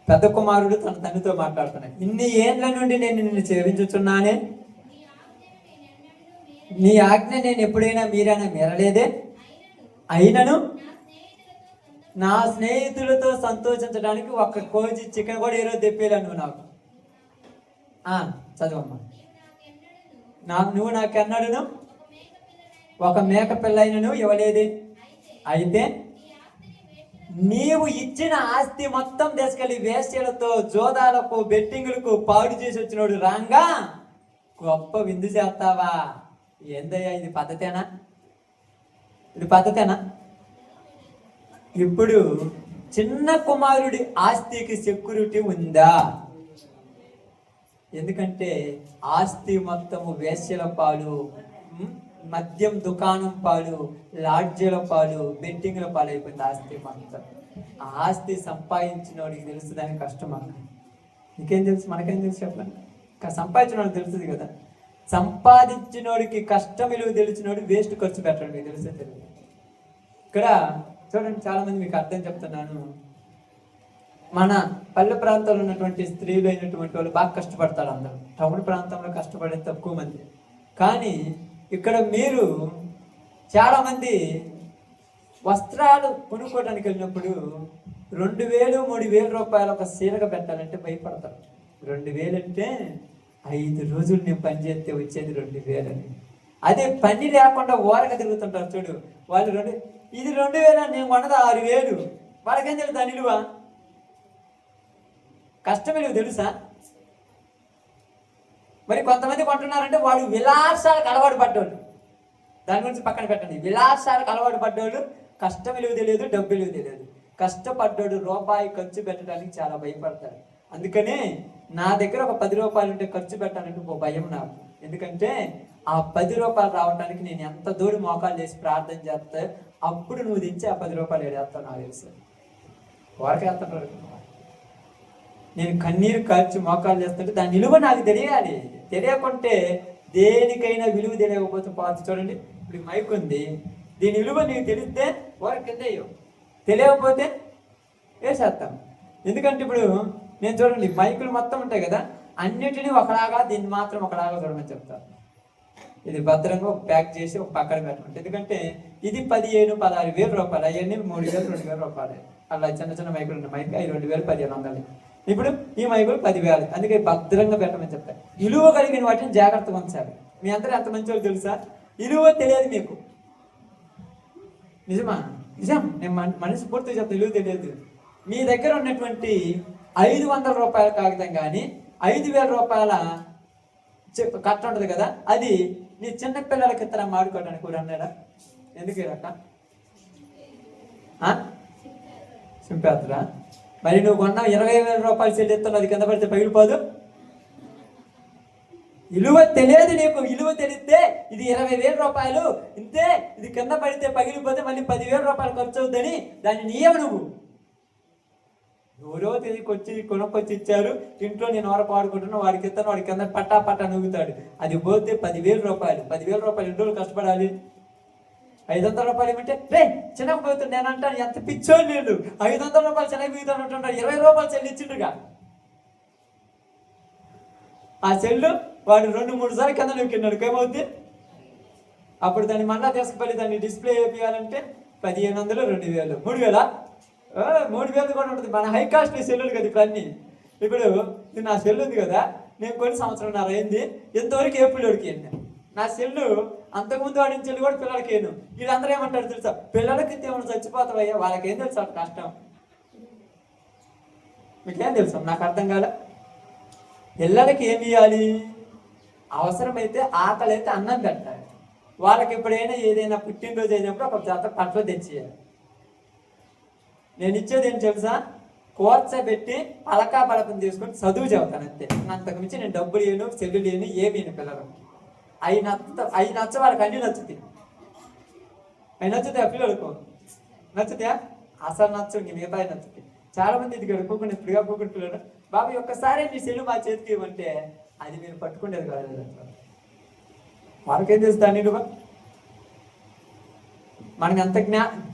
పెద్ద కుమారుడు తన తండ్రితో మాట్లాడుతున్నాడు, ఇన్ని ఏండ్ల నుండి నేను నిన్ను సేవించుచున్నానే, నీ ఆజ్ఞ నేను ఎప్పుడైనా మీరలేదే, అయినను నా స్నేహితులతో సంతోషించడానికి ఒక్క కోజి చికెన్ కూడా ఈరోజు తెప్పేలా నువ్వు నాకు. చదువమ్మా. నువ్వు నాకెన్నడును ఒక మేక పిల్లైనను ఇవ్వలేదే, అయితే నీవు ఇచ్చిన ఆస్తి మొత్తం తీసుకెళ్ళి వేశ్యలతో జోదాలకు బెట్టింగులకు పాడు చేసి వచ్చినోడు రాంగా గొప్ప విందు చేస్తావా? ఏందయ్యా ఇది పద్ధతేనా? ఇది పద్ధతేనా? ఇప్పుడు చిన్న కుమారుడి ఆస్తికి సెక్యూరిటీ ఉందా? ఎందుకంటే ఆస్తి మొత్తము వేశ్యల పాలు, మద్యం దుకాణం పాలు, లాడ్జీల పాలు, బెట్టింగ్ల పాలు అయిపోయింది ఆస్తి మొత్తం. ఆ ఆస్తి సంపాదించిన వాడికి తెలుసు దాని కష్టం. నీకేం తెలుసు? మనకేం తెలుసు చెప్పండి. సంపాదించిన వాడికి తెలుస్తుంది కదా. సంపాదించినోడికి కష్టం విలువ తెలిసినోడు వేస్ట్ ఖర్చు పెట్టడం మీకు తెలిసే తెలియదు. ఇక్కడ చూడండి, చాలా మంది మీకు అర్థం చెప్తున్నాను. మన పల్లె ప్రాంతంలో ఉన్నటువంటి స్త్రీలు అయినటువంటి వాళ్ళు బాగా కష్టపడతారు. అందరూ టౌన్ ప్రాంతంలో కష్టపడేది తక్కువ మంది. కానీ ఇక్కడ మీరు చాలామంది వస్త్రాలు కొనుక్కోవడానికి వెళ్ళినప్పుడు 2000-3000 రూపాయలు ఒక సీరగా పెట్టాలంటే భయపడతారు. 2000 అంటే 5 రోజులు నేను పని చేస్తే వచ్చేది 2000 అని. అదే పని లేకుండా ఓరగా తిరుగుతుంటారు చూడు వాళ్ళు, ఇది 2000 నేను కొన్నది 6000. వాళ్ళకేం తెలుసు దాని విలువ, కష్టం విలువ తెలుసా? మరి కొంతమంది కొంటున్నారంటే వాడు విలాసాలకు అలవాటు పడ్డోళ్ళు. దాని గురించి పక్కన పెట్టండి. విలాసాలకు అలవాటు పడ్డోళ్ళు కష్టం విలువ తెలియదు, డబ్బు విలువ తెలియదు. కష్టపడ్డాడు రూపాయి ఖర్చు పెట్టడానికి చాలా భయపడతాడు. అందుకనే నా దగ్గర ఒక 10 రూపాయలు ఉంటే ఖర్చు పెట్టాలంటే ఒక భయం నాకు. ఎందుకంటే ఆ 10 రూపాయలు రావడానికి నేను ఎంత దూరం మోకాలు చేసి ప్రార్థన చేస్తే అప్పుడు నువ్వు తెచ్చి ఆ 10 రూపాయలు ఏడేస్తావు నాకు తెలుసు. వరకేస్తాడు. నేను కన్నీరు కాల్చి మోకాలు చేస్తుంటే దాని విలువ నాకు తెలియాలి. తెలియకుంటే దేనికైనా విలువ తెలియకపోతే పాత. చూడండి, ఇప్పుడు మైక్ ఉంది, దీని విలువ నీకు తెలిస్తే వారికి కింద తెలియకపోతే వేసేస్తాం. ఎందుకంటే ఇప్పుడు నేను చూడండి, మైకులు మొత్తం ఉంటాయి కదా, అన్నిటినీ ఒకలాగా దీన్ని మాత్రం ఒకలాగా చూడమని చెప్తాను. ఇది భద్రంగా ఒక ప్యాక్ చేసి ఒక పక్కన పెట్టమంటే, ఎందుకంటే ఇది 15-16 రూపాయలు, అవన్నీ 3000-2000 రూపాయలు. అలా చిన్న చిన్న మైకులు ఉన్నాయి. మైక్ 2000-1500. ఇప్పుడు ఈ మైకులు 10,000. అందుకే భద్రంగా పెట్టమని చెప్తాను. విలువ కలిగిన వాటిని జాగ్రత్తగా ఉంచాలి. మీ అందరూ ఎంత మంచి వాళ్ళు తెలుసా? విలువ తెలియదు మీకు. నిజమా? నిజం. నేను మనిషి పూర్తిగా చెప్తాను, విలువ తెలియదు. మీ దగ్గర ఉన్నటువంటి 500 రూపాయల కాగితం కానీ 5,000 రూపాయల కట్ట ఉంటుంది కదా, అది నీ చిన్న పిల్లలకి ఇతర మాడుకోవడానికి కూడా అన్నాడా? ఎందుకు రక్క సింపేత్తరా? మరి నువ్వు కొన్న 20,000 రూపాయలు చెల్లిస్తున్నావు, అది కింద పడితే పగిలిపోదు? విలువ తెలియదు నీకు. విలువ తెలిస్తే ఇది 20,000 రూపాయలు ఇంతే, ఇది కింద పడితే పగిలిపోతే మళ్ళీ 10,000 రూపాయలు ఖర్చు అవుతుందని దాన్ని నీయవు నువ్వు. ఎవరో తెలియకొచ్చి కొనుక్కొచ్చి ఇచ్చారు, ఇంట్లో నేను వరకు వాడుకుంటున్నా, వాడికి ఇస్తాను, వాడికి కింద పట్టా పట్టా నవ్వుతాడు. అది పోతే 10,000 రూపాయలు. 10,000 రూపాయలు ఎన్ని రోజులు కష్టపడాలి? 500 రూపాయలు ఏమంటే రే చిన్నపోతుంది నేను అంటాను, ఎంత పిచ్చోడు లేదు. 500 రూపాయలు చిన్నపోతాను అంటున్నాడు, 20 రూపాయలు చెల్లించిండుగా. ఆ చెల్లు వాడు 2-3 సార్లు కింద నొక్కినాడు, ఏమవుద్ది? అప్పుడు దాన్ని మళ్ళా తీసుకుపోయి దాన్ని డిస్ప్లే వేయాలంటే 1,500, 2,000, 3,000. 3,000 కూడా ఉంటుంది. మన హై కాస్ట్ సెల్లులు కదా ఇప్పుడు అన్ని. ఇప్పుడు నా సెల్ ఉంది కదా, నేను కొన్ని సంవత్సరంన్నర అయింది, ఎంతవరకు ఏ పిల్లడికి అయింది నా సెల్లు. అంతకుముందు వాడిన చెల్లు కూడా పిల్లలకి ఏను. వీళ్ళందరూ ఏమంటారు తెలుసా, పిల్లలకి ఏమైనా చచ్చిపోతావయ్యా, వాళ్ళకేం తెలుసు అంత కష్టం. మీకేం తెలుసు? నాకు అర్థం కాలే. పిల్లలకి ఏమి ఇవ్వాలి? అవసరమైతే ఆకలి అయితే అన్నం పెట్టాలి. వాళ్ళకి ఎప్పుడైనా ఏదైనా పుట్టినరోజు అయినప్పుడు ఒక జత పట్లు తెచ్చేయాలి. నేను ఇచ్చేది ఏం తెలుసా, కూర్చోబెట్టి పలకా పలకం తీసుకొని చదువు చెబుతాను అంతే. అంతకు మించి నేను డబ్బులు లేను, సెల్లు లేను, ఏమీ పిల్లలు. అవి నచ్చ వాళ్ళకి అన్ని నచ్చుతాయి. అవి నచ్చుతాయి పిల్లలకు నచ్చుతాయా? అసలు నచ్చు, నీ మిగతా నచ్చుతాయి. చాలా మంది ఇది గడుపుకుని ఇప్పుడుగా పోకుండా పిల్లలు, బాబు ఒక్కసారి నీ సెల్లు మా చేతికి ఇవ్వంటే అది మీరు పట్టుకునేది కాదు. వాళ్ళకేం తెలుస్తా నువ్వు? మనకి ఎంత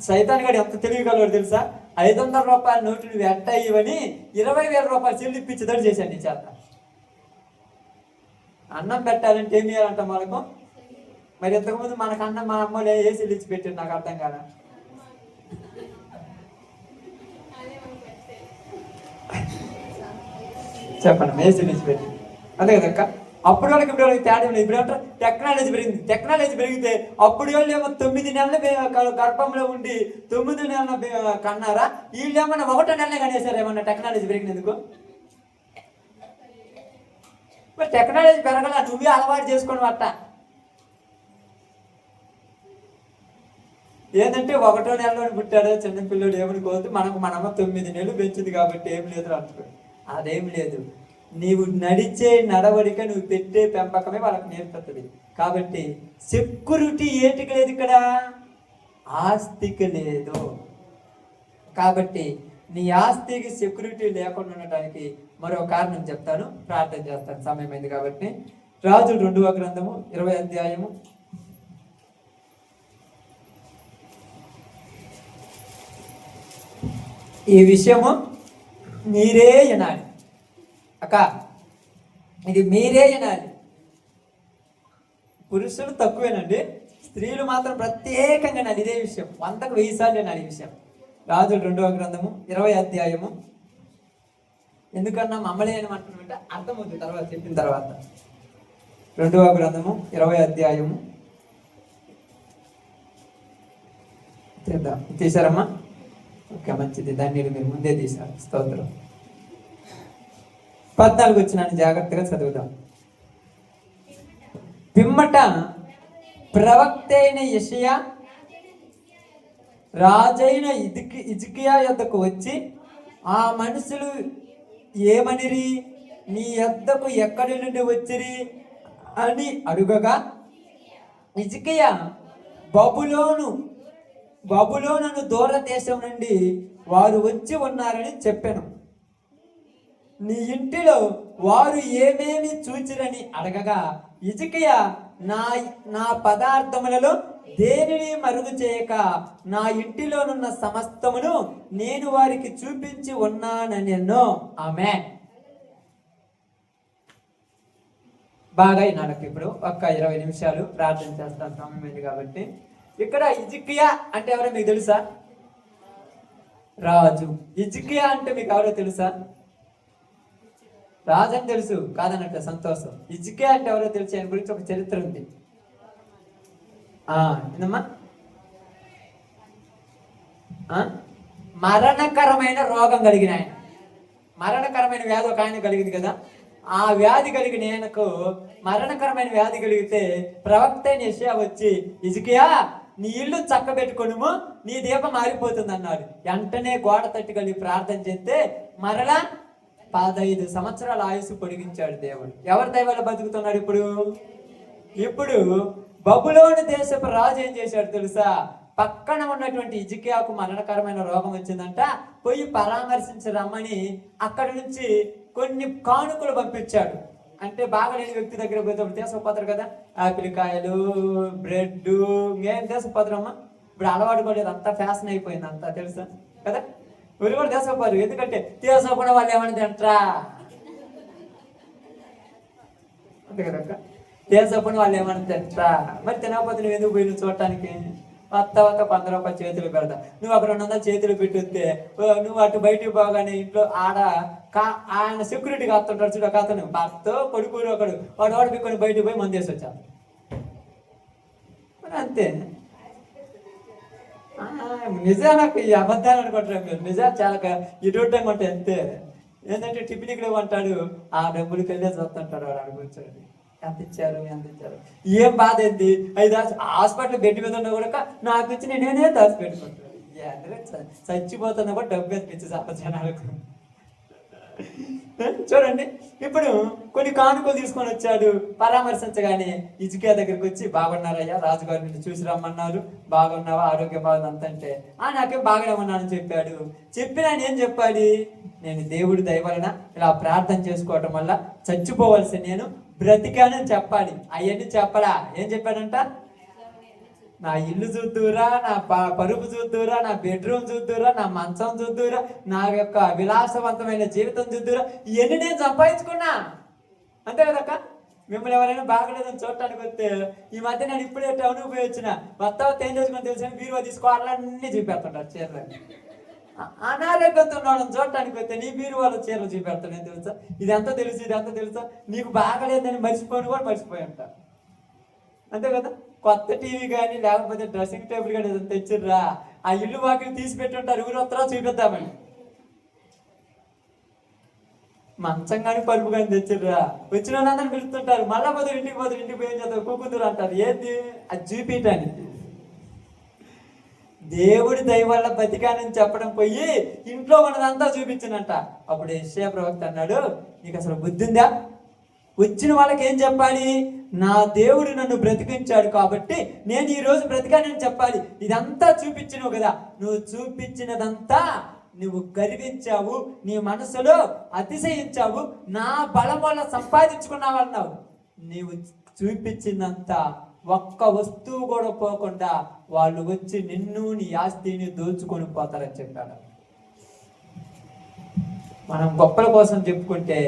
సైతాన్ గడు ఎంత తెలియగలవాడు తెలుసా? 500 రూపాయల నోటు నువ్వు ఎట్ట ఇవ్వని 20,000 రూపాయలు చెల్లి ఇప్పించదని చేశాను నీ చేత. అన్నం పెట్టాలంటే ఏం చేయాలంట మనకు? మరి ఇంతకుముందు మనకు అన్నం మా అమ్మలే ఏ సెల్లు ఇచ్చి పెట్టారు, నాకు అర్థం కాదా? చెప్పండి, మేసి నుంచి పెట్టి అంతే కదక్క. అప్పుడు వాళ్ళకి ఇప్పుడు వాళ్ళకి తేడా లేదు. ఇప్పుడు ఏమంటారు టెక్నాలజీ పెరిగింది. టెక్నాలజీ పెరిగితే అప్పుడు వాళ్ళు ఏమో 9 నెలలు గర్భంలో ఉండి 9 నెలల కన్నారా, వీళ్ళు ఏమన్నా 1 నెలనే కనేసారు ఏమన్నా టెక్నాలజీ పెరిగినందుకు. మరి టెక్నాలజీ పెరగల, నువ్వే అలవాటు చేసుకోవడం అట్ట. ఏంటంటే 1వ నెలలో పుట్టాడు చిన్నపిల్లడు ఏమనుకోవద్దు, మనమ్మ 9 నెలలు పెంచింది కాబట్టి ఏం లేదు అనుకో. అదేం లేదు, నీవు నడిచే నడవడిక, నువ్వు పెట్టే పెంపకమే వాళ్ళకి నేర్పుతుంది. కాబట్టి సెక్యూరిటీ ఏటికి లేదు ఇక్కడ, ఆస్తికి లేదు. కాబట్టి నీ ఆస్తికి సెక్యూరిటీ లేకుండా ఉండటానికి మరో కారణం చెప్తాను, ప్రార్థన చేస్తాను, సమయం అయింది కాబట్టి. రాజుల 2వ గ్రంథము 20వ అధ్యాయము. ఈ విషయము మీరే వినాలి అక్క, ఇది మీరే వినాలి. పురుషులు తక్కువేనండి, స్త్రీలు మాత్రం ప్రత్యేకంగా వినాలి ఇదే విషయం. 100కు 1000 సార్లు వినాలి ఈ విషయం. రాజుల 2వ గ్రంథము 20వ అధ్యాయము. ఎందుకన్నా మమ్మల్ని ఏమంటున్నామంటే అర్థమవుతుంది తర్వాత చెప్పిన తర్వాత. 2వ గ్రంథము 20వ అధ్యాయము తీసారమ్మా? ఓకే, మంచిది. దాన్ని మీరు ముందే తీశారు, స్తోత్రం. 14 వచ్చినాన్ని జాగ్రత్తగా చదువుదాం. పిమ్మట ప్రవక్త అయిన యెషయా రాజైన హిజ్కియా యొద్దకు వచ్చి, ఆ మనుషులు ఏమనిరి, నీ యొద్దకు ఎక్కడి నుండి వచ్చిరి అని అడుగగా, హిజ్కియా బబులోను దూరదేశం నుండి వారు వచ్చి ఉన్నారని చెప్పాను. నీ ఇంటిలో వారు ఏమేమి చూచిరని అడగగా, హిజ్కియా నా పదార్థములలో దేనిని మరుగు చేయక నా ఇంటిలోనున్న సమస్తమును నేను వారికి చూపించి ఉన్నానెన్నో. ఆమేన్. బాగా వినాలి. ఇప్పుడు ఒక్క 20 నిమిషాలు ప్రార్థన చేస్తాను, సమయమైంది కాబట్టి. ఇక్కడ హిజ్కియా అంటే ఎవరో మీకు తెలుసా? రాజు. హిజ్కియా అంటే మీకు ఎవరో తెలుసా? రాజు అని తెలుసు, కాదన్నట్టు సంతోషం. హిజ్కియా అంటే ఎవరో తెలుసు, ఆయన గురించి ఒక చరిత్ర ఉంది. ఏందమ్మా? మరణకరమైన రోగం కలిగిన ఆయన, మరణకరమైన వ్యాధి ఒక ఆయన కలిగింది కదా. ఆ వ్యాధి కలిగిన ఆయనకు మరణకరమైన వ్యాధి కలిగితే ప్రవక్త అయిన యెషయా వచ్చి, హిజ్కియా నీ ఇల్లు చక్కబెట్టుకొనుము, నీ దీపం మారిపోతుంది అన్నాడు. వెంటనే గోడ తట్టి కలిగి ప్రార్థన చేస్తే మరలా 15 సంవత్సరాల ఆయుస్సు పొడిగించాడు దేవుడు. ఎవరి దయ వల్ల బతుకుతున్నాడు ఇప్పుడు? ఇప్పుడు బబులోను దేశపు రాజు ఏం చేశాడు తెలుసా? పక్కన ఉన్నటువంటి హిజ్కియాకు మరణకరమైన రోగం వచ్చిందంట. పోయి పరామర్శించి రమ్మని అక్కడి నుంచి కొన్ని కానుకలు పంపించాడు. అంటే బాగాలేని వ్యక్తి దగ్గర పోతే తీసుకుపోతారు కదా, ఆపిల్ కాయలు, బ్రెడ్, ఇంకేం తీసుకుపోతారమ్మా. ఇప్పుడు అలవాటు పడలేదు, అంతా ఫ్యాషన్ అయిపోయింది, అంతా తెలుసా కదా. వీళ్ళు కూడా తీసుకుపోరు, ఎందుకంటే తీసుకుపోయిన వాళ్ళు ఏమని తింటారా అంతే కదా. తీసుకుపోయిన వాళ్ళు ఏమని తింటారా, మరి తినకపోతే నువ్వు ఎందుకు పోయి నువ్వు చూడటానికి? వత్త 100 రూపాయలు చేతులు పెడతా, నువ్వు అక్కడ 200 చేతులు పెట్టుతే నువ్వు అటు బయటికి పోగానే ఇంట్లో ఆడ ఆయన సెక్యూరిటీ కాస్తుంటాడు చూడు, కాతను భర్త కొడుకు ఒకడు వాడు పిక్కొని బయటకు పోయి మందేసి వచ్చాడు. మరి అంతే. నిజాలకు ఈ అబద్ధాలు అనుకుంటారు మీరు, నిజాలు చాలా ఇటువంటి అంటే అంతే. ఏంటంటే టిఫిన్కి అంటాడు, ఆ డబ్బులకి వెళ్ళేసి వస్తుంటాడు వాడు అనుకుంటాడు. ఎంత ఇచ్చారు ఏం బాధ ఏంది? 5 హాస్పిటల్ బెడ్ మీద ఉన్నా కూడా నాకు వచ్చి నేనే దాచి పెట్టుకుంటాను. చచ్చిపోతున్నా కూడా డబ్బు ఎత్తిచ్చి జనాలకు. చూడండి, ఇప్పుడు కొన్ని కానుకలు తీసుకొని వచ్చాడు. పరామర్శించగానే హిజ్కియా దగ్గరికి వచ్చి, బాగున్నారయ్యా, రాజుగారు నిన్ను చూసి రమ్మన్నారు, బాగున్నావా, ఆరోగ్యం బాగుంది అంతే. నాకేం బాగానే ఉన్నానని చెప్పాడు. చెప్పిన ఆయన ఏం చెప్పాలి? నేను దేవుడి దయ వలన ఇలా ప్రార్థన చేసుకోవటం వల్ల చచ్చిపోవలసి నేను బ్రతికానని చెప్పాలి. అవన్నీ చెప్పలా. ఏం చెప్పాడంట? నా ఇల్లు చూద్దురా, నా పరుపు చూద్దురా, నా బెడ్రూమ్ చూద్దురా, నా మంచం చూద్దురా, నా యొక్క విలాసవంతమైన జీవితం చూద్దురా, ఇవన్నీ నేను సంపాదించుకున్నా. అంతే కదక్క. మిమ్మల్ని ఎవరైనా బాగలేదని చూడటానికి వస్తే, ఈ మధ్య నేను ఇప్పుడే టౌన్కి పోయి వచ్చిన, మొత్తం ఏం చేసుకుని తెలిసిన బీరువా తీసుకోవాలన్నీ చూపెడుతుంటారు చీరలు. అనారోగ్యంతో ఉన్నాడని చూడటానికి వస్తే నీ బీరువాలో చీరలు చూపెడతాను. ఏం తెలుసా? ఇదంతా తెలుసా, నీకు బాగలేదని మర్చిపోయి కూడా మర్చిపోయి ఉంటారు. అంతే కదా. కొత్త టీవీ కానీ లేకపోతే డ్రెస్సింగ్ టేబుల్ కానీ ఏదైనా తెచ్చిర్రా, ఆ ఇల్లు వాకిలు తీసి పెట్టుంటారు, ఊరు వస్తారా చూపిద్దామని. మంచం కానీ పరుపు కానీ తెచ్చిర్రా, వచ్చిన వాళ్ళందరినీ పిలుస్తుంటారు. మళ్ళా ఇంటికి పోయి ఏం చేస్తారు, కూకుందరు అంటారు. ఏంది అది చూపించడానికి? దేవుడి దయ వల్ల బతికానని చెప్పడం పోయి ఇంట్లో ఉన్నదంతా చూపించినంట. అప్పుడు యెషయా ప్రవక్త అన్నాడు, నీకు అసలు బుద్ధి ఉందా? వచ్చిన వాళ్ళకి ఏం చెప్పాలి? నా దేవుడు నన్ను బ్రతికించాడు కాబట్టి నేను ఈ రోజు బ్రతికానని చెప్పాలి. ఇదంతా చూపించినావు కదా, నువ్వు చూపించినదంతా నువ్వు గర్వించావు, నీ మనసులో అతిశయించావు, నా బలం వల్ల సంపాదించుకున్నావు అన్నావు. నీవు చూపించినంతా ఒక్క వస్తువు కూడా పోకుండా వాళ్ళు వచ్చి నిన్ను, నీ ఆస్తిని దోచుకొని పోతారని చెప్పాడు. మనం గొప్పల కోసం చెప్పుకుంటే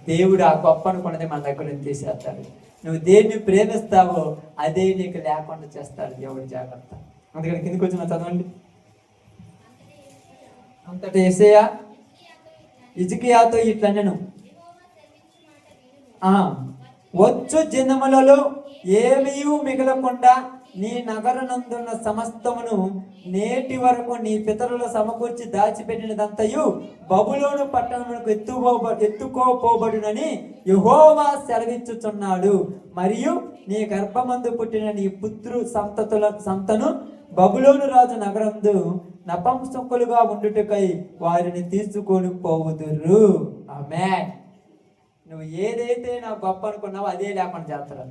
దేవుడు ఆ గొప్ప అనుకున్నది మన దగ్గర నుంచి తీసేస్తాడు. నువ్వు దేన్ని ప్రేమిస్తావో అదే నీకు లేకుండా చేస్తాడు దేవుడు. జాగ్రత్త. అందుకని కిందకి వచ్చిన చదవండి. అంతటి యెషయా హిజ్కియాతో ఇట్లనెను, వచ్చు దినములలో ఏమీ మిగలకుండా నీ నగరనందున్న సమస్తమును నేటి వరకు నీ పితరుల సమకూర్చి దాచిపెట్టినదంతయు బబులోను పట్టణమునకు ఎత్తుకోపోబడునని యెహోవా సెలవిచ్చుచున్నాడు. మరియు నీ గర్భమందు పుట్టిన నీ పుత్రు సంతను బబులోను రాజు నగరందు నపుంసకులుగా ఉండుటకై వారిని తీసుకొని పోవుదురు. ఆమేన్. నువ్వు ఏదైతే నాకు గొప్ప అనుకున్నావో అదే లేకుండా చేస్తారు.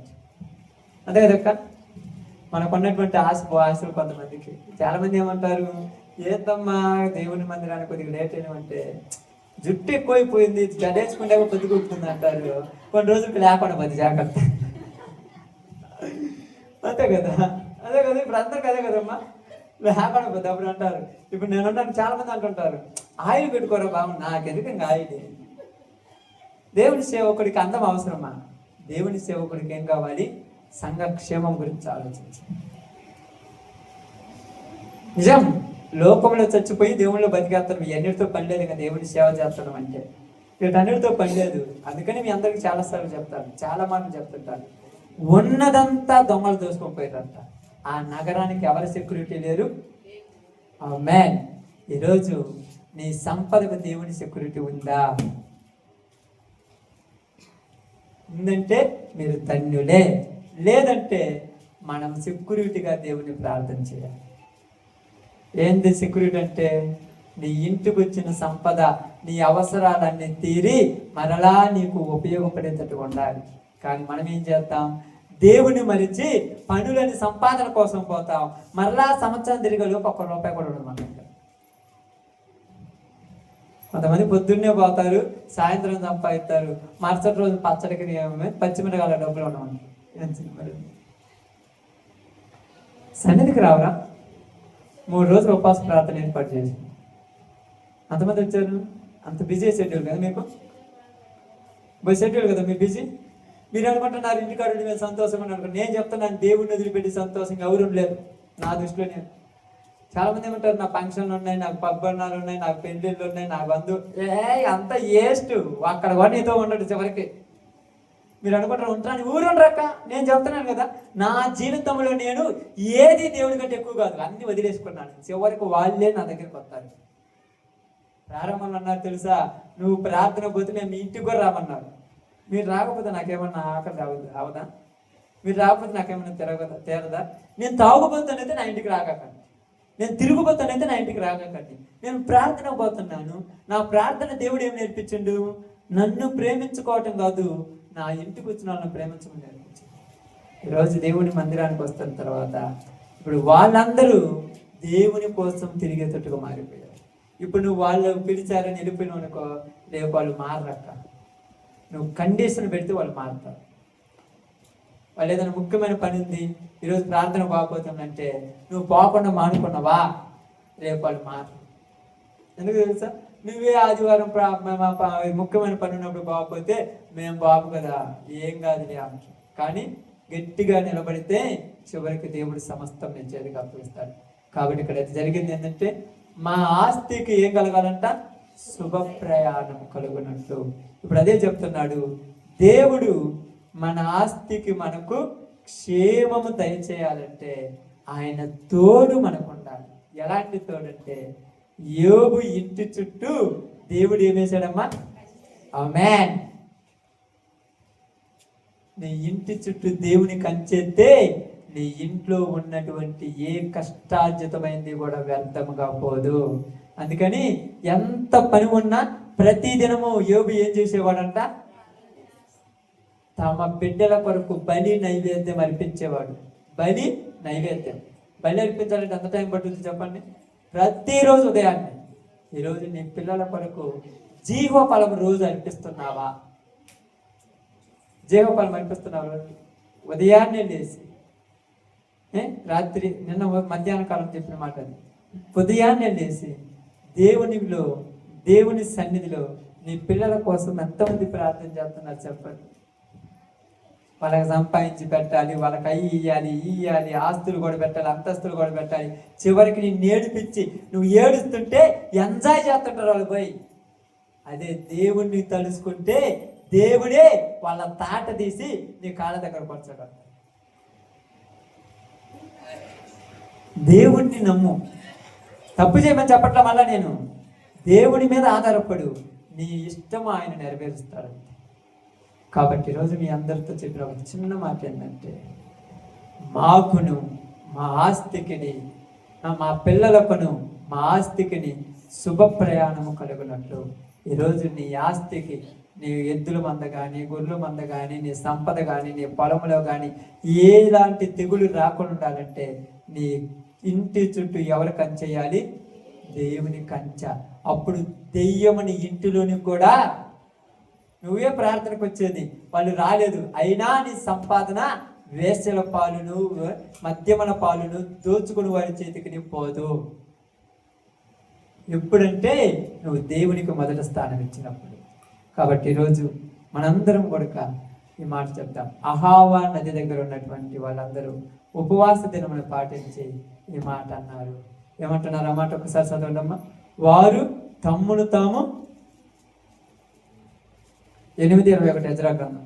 అంతే కదక్క. మనకు ఉన్నటువంటి ఆశలు కొంతమందికి, చాలా మంది ఏమంటారు, ఏంటమ్మా దేవుని మందిరానికి కొద్దిగా లేట్ అయినామంటే జుట్టు ఎక్కువైపోయింది, జడేసుకుంటే పొద్దుకుంటుంది అంటారు. కొన్ని రోజులకి లేకుండా పోతుంది. జాగ్రత్త. అంతే కదా. ఇప్పుడు అందరికి అదే కదమ్మా, లేకుండా పోతుంది. అప్పుడు అంటారు, ఇప్పుడు నేను అంటాను, చాలా మంది అంటుంటారు, ఆయిల్ పెట్టుకోరా బాబు, నాకెందుకు ఇంకా ఆయిల్. దేవుని సేవకుడికి అందం అవసరమా? దేవుని సేవకుడికి ఏం కావాలి? సంఘక్షేమం గురించి ఆలోచించి. నిజం, లోకంలో చచ్చిపోయి దేవుళ్ళు బతికేస్తాం, ఎన్నిటితో పని లేదు కదా దేవుని సేవ చేస్తాం అంటే. వీటన్నిటితో పని లేదు. అందుకని మీ అందరికి చాలాసార్లు చెప్తాను, చాలా మాటలు చెప్తుంటాను. ఉన్నదంతా దొంగలు దోసుకొని పోయారంట. ఆ నగరానికి ఎవరి సెక్యూరిటీ లేరు. ఆమేన్. ఈరోజు నీ సంపదకు దేవుని సెక్యూరిటీ ఉందా? ఉందంటే మీరు ధన్యులే. లేదంటే మనం సెక్యూరిటీగా దేవుని ప్రార్థన చేయాలి. ఏంది సెక్యూరిటీ అంటే? నీ ఇంటికి వచ్చిన సంపద నీ అవసరాలన్నీ తీరి మరలా నీకు ఉపయోగపడేటట్టు ఉండాలి. కానీ మనం ఏం చేస్తాం? దేవుని మరిచి పనులని సంపాదన కోసం పోతాం. మరలా సంవత్సరం తిరిగేలోపు ₹1 కూడా ఉండదు మన దగ్గర. కొంతమంది పొద్దున్నే పోతారు, సాయంత్రం సంపాదిస్తారు, మరుసటి రోజు పచ్చడికి పచ్చిమిరకాయల డబ్బులు ఉండవు. సన్నిధికి రావరా? 3 రోజులు ఉపవాస ప్రార్థన ఏర్పాటు చేసి అంతమంది వచ్చారు. అంత బిజీ షెడ్యూల్ కదా మీకు, షెడ్యూల్ కదా మీ బిజీ. మీరు అనుకుంటున్నారు ఇంటికాడ మీరు సంతోషంగా అనుకుంటున్నారు. నేను చెప్తున్నాను, దేవుడిని వదిలిపెట్టి సంతోషంగా ఎవరు లేదు నా దృష్టిలో. నేను చాలా మంది ఏమంటారు, నా ఫంక్షన్లు ఉన్నాయి, నాకు పబ్బన్నాలు ఉన్నాయి, నాకు పెళ్ళిళ్ళు ఉన్నాయి, నా అంత వేస్ట్. అక్కడ కూడా నీతో ఉండడు చివరికి. మీరు అనుకుంటారు ఉంటాను ఊరు ఉండరక్క. నేను చెప్తున్నాను కదా, నా జీవితంలో నేను ఏది దేవుడి కంటే ఎక్కువ కాదు, అన్ని వదిలేసుకున్నాను. చివరికి వాళ్ళే నా దగ్గరికి వస్తారు. ప్రారంభంలో అన్నారు తెలుసా, నువ్వు ప్రార్థన పోతే నేను మీ ఇంటికి కూడా రామన్నారు. మీరు రాకపోతే నాకేమన్నా ఆకలి అవదా? మీరు రాకపోతే నాకేమన్నా తీరదా? నేను తాగుపోతానైతే నా ఇంటికి రాకండి, నేను తిరుగుపోతానైతే నా ఇంటికి రాకండి. నేను ప్రార్థన పోతున్నాను, నా ప్రార్థన దేవుడు ఏం నేర్పించిండు? నన్ను ప్రేమించుకోవటం కాదు, నా ఇంటికి వచ్చిన వాళ్ళని ప్రేమించమని నేర్పించింది. ఈరోజు దేవుని మందిరానికి వస్తున్న తర్వాత ఇప్పుడు వాళ్ళందరూ దేవుని కోసం తిరిగేటట్టుగా మారిపోయారు. ఇప్పుడు నువ్వు వాళ్ళు పిలిచారని వెళ్ళిపోయినావు అనుకో, రేపు వాళ్ళు మారక్క. నువ్వు కండిషన్ పెడితే వాళ్ళు మారుతారు. వాళ్ళు ఏదైనా ముఖ్యమైన పని ఉంది, ఈరోజు ప్రార్థన పోకపోతుందంటే నువ్వు పోకుండా మానుకున్నావా, రేపు వాళ్ళు మారు. ఎందుకు తెలుసా? నువ్వే ఆదివారం ముఖ్యమైన పని ఉన్నప్పుడు పోకపోతే మేము బాబు కదా ఏం కాదులే అంట. కానీ గట్టిగా నిలబడితే చివరికి దేవుడు సమస్తం నేను చేతికి అప్పగిస్తాడు. కాబట్టి ఇక్కడ జరిగింది ఏంటంటే, మా ఆస్తికి ఏం కలగాలంట? శుభ ప్రయాణం కలుగునట్లు. ఇప్పుడు అదే చెప్తున్నాడు, దేవుడు మన ఆస్తికి మనకు క్షేమము దయచేయాలంటే ఆయన తోడు మనకు ఉండాలి. ఎలాంటి తోడు అంటే, యోబు ఇంటి చుట్టూ దేవుడు ఏమేశాడమ్మా? ఆమేన్. నీ ఇంటి చుట్టూ దేవుని కంచెత్తే నీ ఇంట్లో ఉన్నటువంటి ఏ కష్టార్జితమైంది కూడా వ్యర్థముగా పోదు. అందుకని ఎంత పని ఉన్నా ప్రతి దినము యోబు ఏం చేసేవాడంట? తమ బిడ్డల కొరకు బలి నైవేద్యం అర్పించేవాడు. బలి నైవేద్యం. బలి అర్పించాలంటే ఎంత టైం పడుతుంది చెప్పండి? ప్రతిరోజు ఉదయాన్నే. ఈరోజు నీ పిల్లల కొరకు జీవఫలం రోజు అర్పిస్తున్నావా? జీవఫలం అర్పిస్తున్నావా? ఉదయాన్నే లేచి, రాత్రి నిన్న మధ్యాహ్న కాలం చెప్పిన మాట అది. ఉదయాన్నే లేచి దేవుని సన్నిధిలో నీ పిల్లల కోసం ఎంతమంది ప్రార్థన చేస్తున్నారు చెప్పండి? వాళ్ళకి సంపాదించి పెట్టాలి, వాళ్ళకి అయ్యి ఇయ్యాలి, ఆస్తులు కూడా పెట్టాలి, అంతస్తులు కూడా పెట్టాలి. చివరికి నేను ఏడిపించి నువ్వు ఏడుస్తుంటే ఎంజాయ్ చేస్తుంటారు వాళ్ళు పోయి. అదే దేవుణ్ణి తలుసుకుంటే దేవుడే వాళ్ళ తాట తీసి నీ కాళ్ళ దగ్గర పరచగలరు. దేవుణ్ణి నమ్ము. తప్పు చేయమని చెప్పట్ల, మళ్ళా నేను దేవుడి మీద ఆధారపడు, నీ ఇష్టము ఆయన నెరవేరుస్తాడు. కాబట్టి ఈరోజు మీ అందరితో చెప్పిన ఒక చిన్న మాట ఏంటంటే, మాకును మా ఆస్తికిని మా పిల్లలకును మా ఆస్తికిని శుభ ప్రయాణము కలుగునట్లు ఈరోజు నీ ఆస్తికి, నీ ఎద్దుల మంద కానీ, గొర్రెల మంద కానీ, నీ సంపద కానీ, నీ పొలంలో కానీ ఎలాంటి తెగులు రాకుండా ఉండాలంటే నీ ఇంటి చుట్టూ ఎవరు కంచేయాలి? దేవుని కంచె. అప్పుడు దెయ్యమని ఇంటిలోని కూడా నువ్వే ప్రార్థనకు వచ్చేది, వాళ్ళు రాలేదు, అయినా నీ సంపాదన వేశ్యల పాలును మద్యమల పాలును దోచుకుని వారి చేతికి నీ పోదు. ఎప్పుడంటే నువ్వు దేవునికి మొదటి స్థానం ఇచ్చినప్పుడు. కాబట్టి ఈరోజు మనందరం కూడా ఈ మాట చెప్తాం. అహావా నది దగ్గర ఉన్నటువంటి వాళ్ళందరూ ఉపవాస దినమును పాటించి ఈ మాట అన్నారు. ఏమంటున్నారు ఆ మాట ఒకసారి చదవండమ్మా. వారు తమ్మును తాము 8:21 ఎజ్రా గ్రంథం.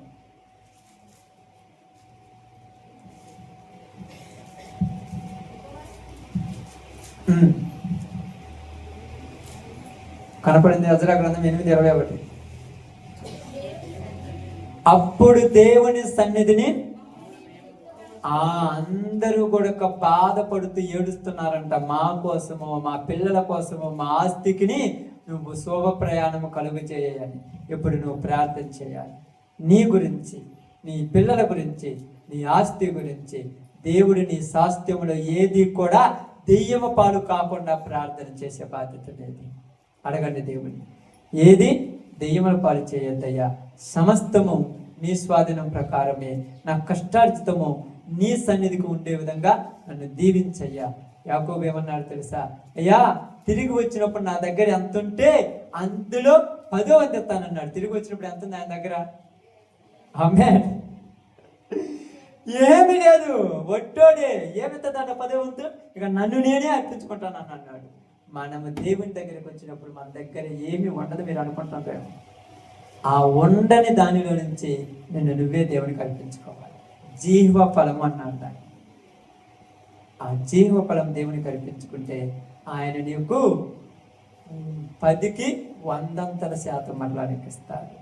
కనపడింది ఎజ్రా గ్రంథం 8:21. అప్పుడు దేవుని సన్నిధిని అందరూ కూడా బాధపడుతూ ఏడుస్తున్నారంట. మా కోసము, మా పిల్లల కోసము, మా ఆస్తికిని నువ్వు శోభ ప్రయాణము కలుగు చేయాలి. ఇప్పుడు నువ్వు ప్రార్థన చేయాలి. నీ గురించి, నీ పిల్లల గురించి, నీ ఆస్తి గురించి. దేవుడి నీ స్వాస్థ్యములో ఏది కూడా దెయ్యము పాలు కాకుండా ప్రార్థన చేసే బాధ్యత లేదు. అడగండి దేవుడిని, ఏది దెయ్యముల పాలు చేయొద్దయ్యా, సమస్తము నీ స్వాధీనం ప్రకారమే, నా కష్టార్జితము నీ సన్నిధికి ఉండే విధంగా నన్ను దీవించయ్యా. యాకోబు ఏమన్నాడు తెలుసా? అయ్యా, తిరిగి వచ్చినప్పుడు నా దగ్గర ఎంత ఉంటే అందులో 10వ వంతు ఇస్తానన్నాడు. తిరిగి వచ్చినప్పుడు ఎంత ఉంది ఆయన దగ్గర? ఆమేన్. ఏమీ లేదు, ఒట్టోడే. ఏమిస్తుందంట 10వ వంతు? ఇక నన్ను నేనే అర్పించుకుంటానని అన్నాడు. మనము దేవుని దగ్గరికి వచ్చినప్పుడు మన దగ్గర ఏమి ఉండదు మీరు అనుకుంటాం. ఆ ఉండని దానిలో నుంచి నిన్ను నువ్వే దేవునికి అర్పించుకోవాలి. జీవ ఫలం అన్నాడు దాన్ని. ఆ జీవ ఫలం దేవునికి అర్పించుకుంటే ఆయన నీకు 10కి 100% మరలా ఇస్తాడు.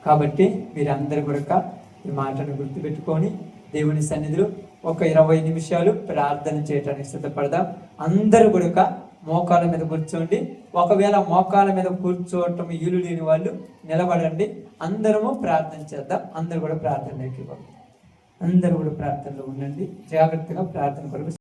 కాబట్టి మీరందరూ కూడా ఈ మాటను గుర్తుపెట్టుకొని దేవుని సన్నిధిలో ఒక 20 నిమిషాలు ప్రార్థన చేయడానికి సిద్ధపడదాం. అందరూ కూడా మోకాళ్ళ మీద కూర్చోండి. ఒకవేళ మోకాళ్ళ మీద కూర్చోవటం వీలు లేని వాళ్ళు నిలబడండి. అందరము ప్రార్థన చేద్దాం. అందరూ కూడా ప్రార్థనలోకి అందరూ కూడా ప్రార్థనలో ఉండండి. జాగ్రత్తగా ప్రార్థన కొరకు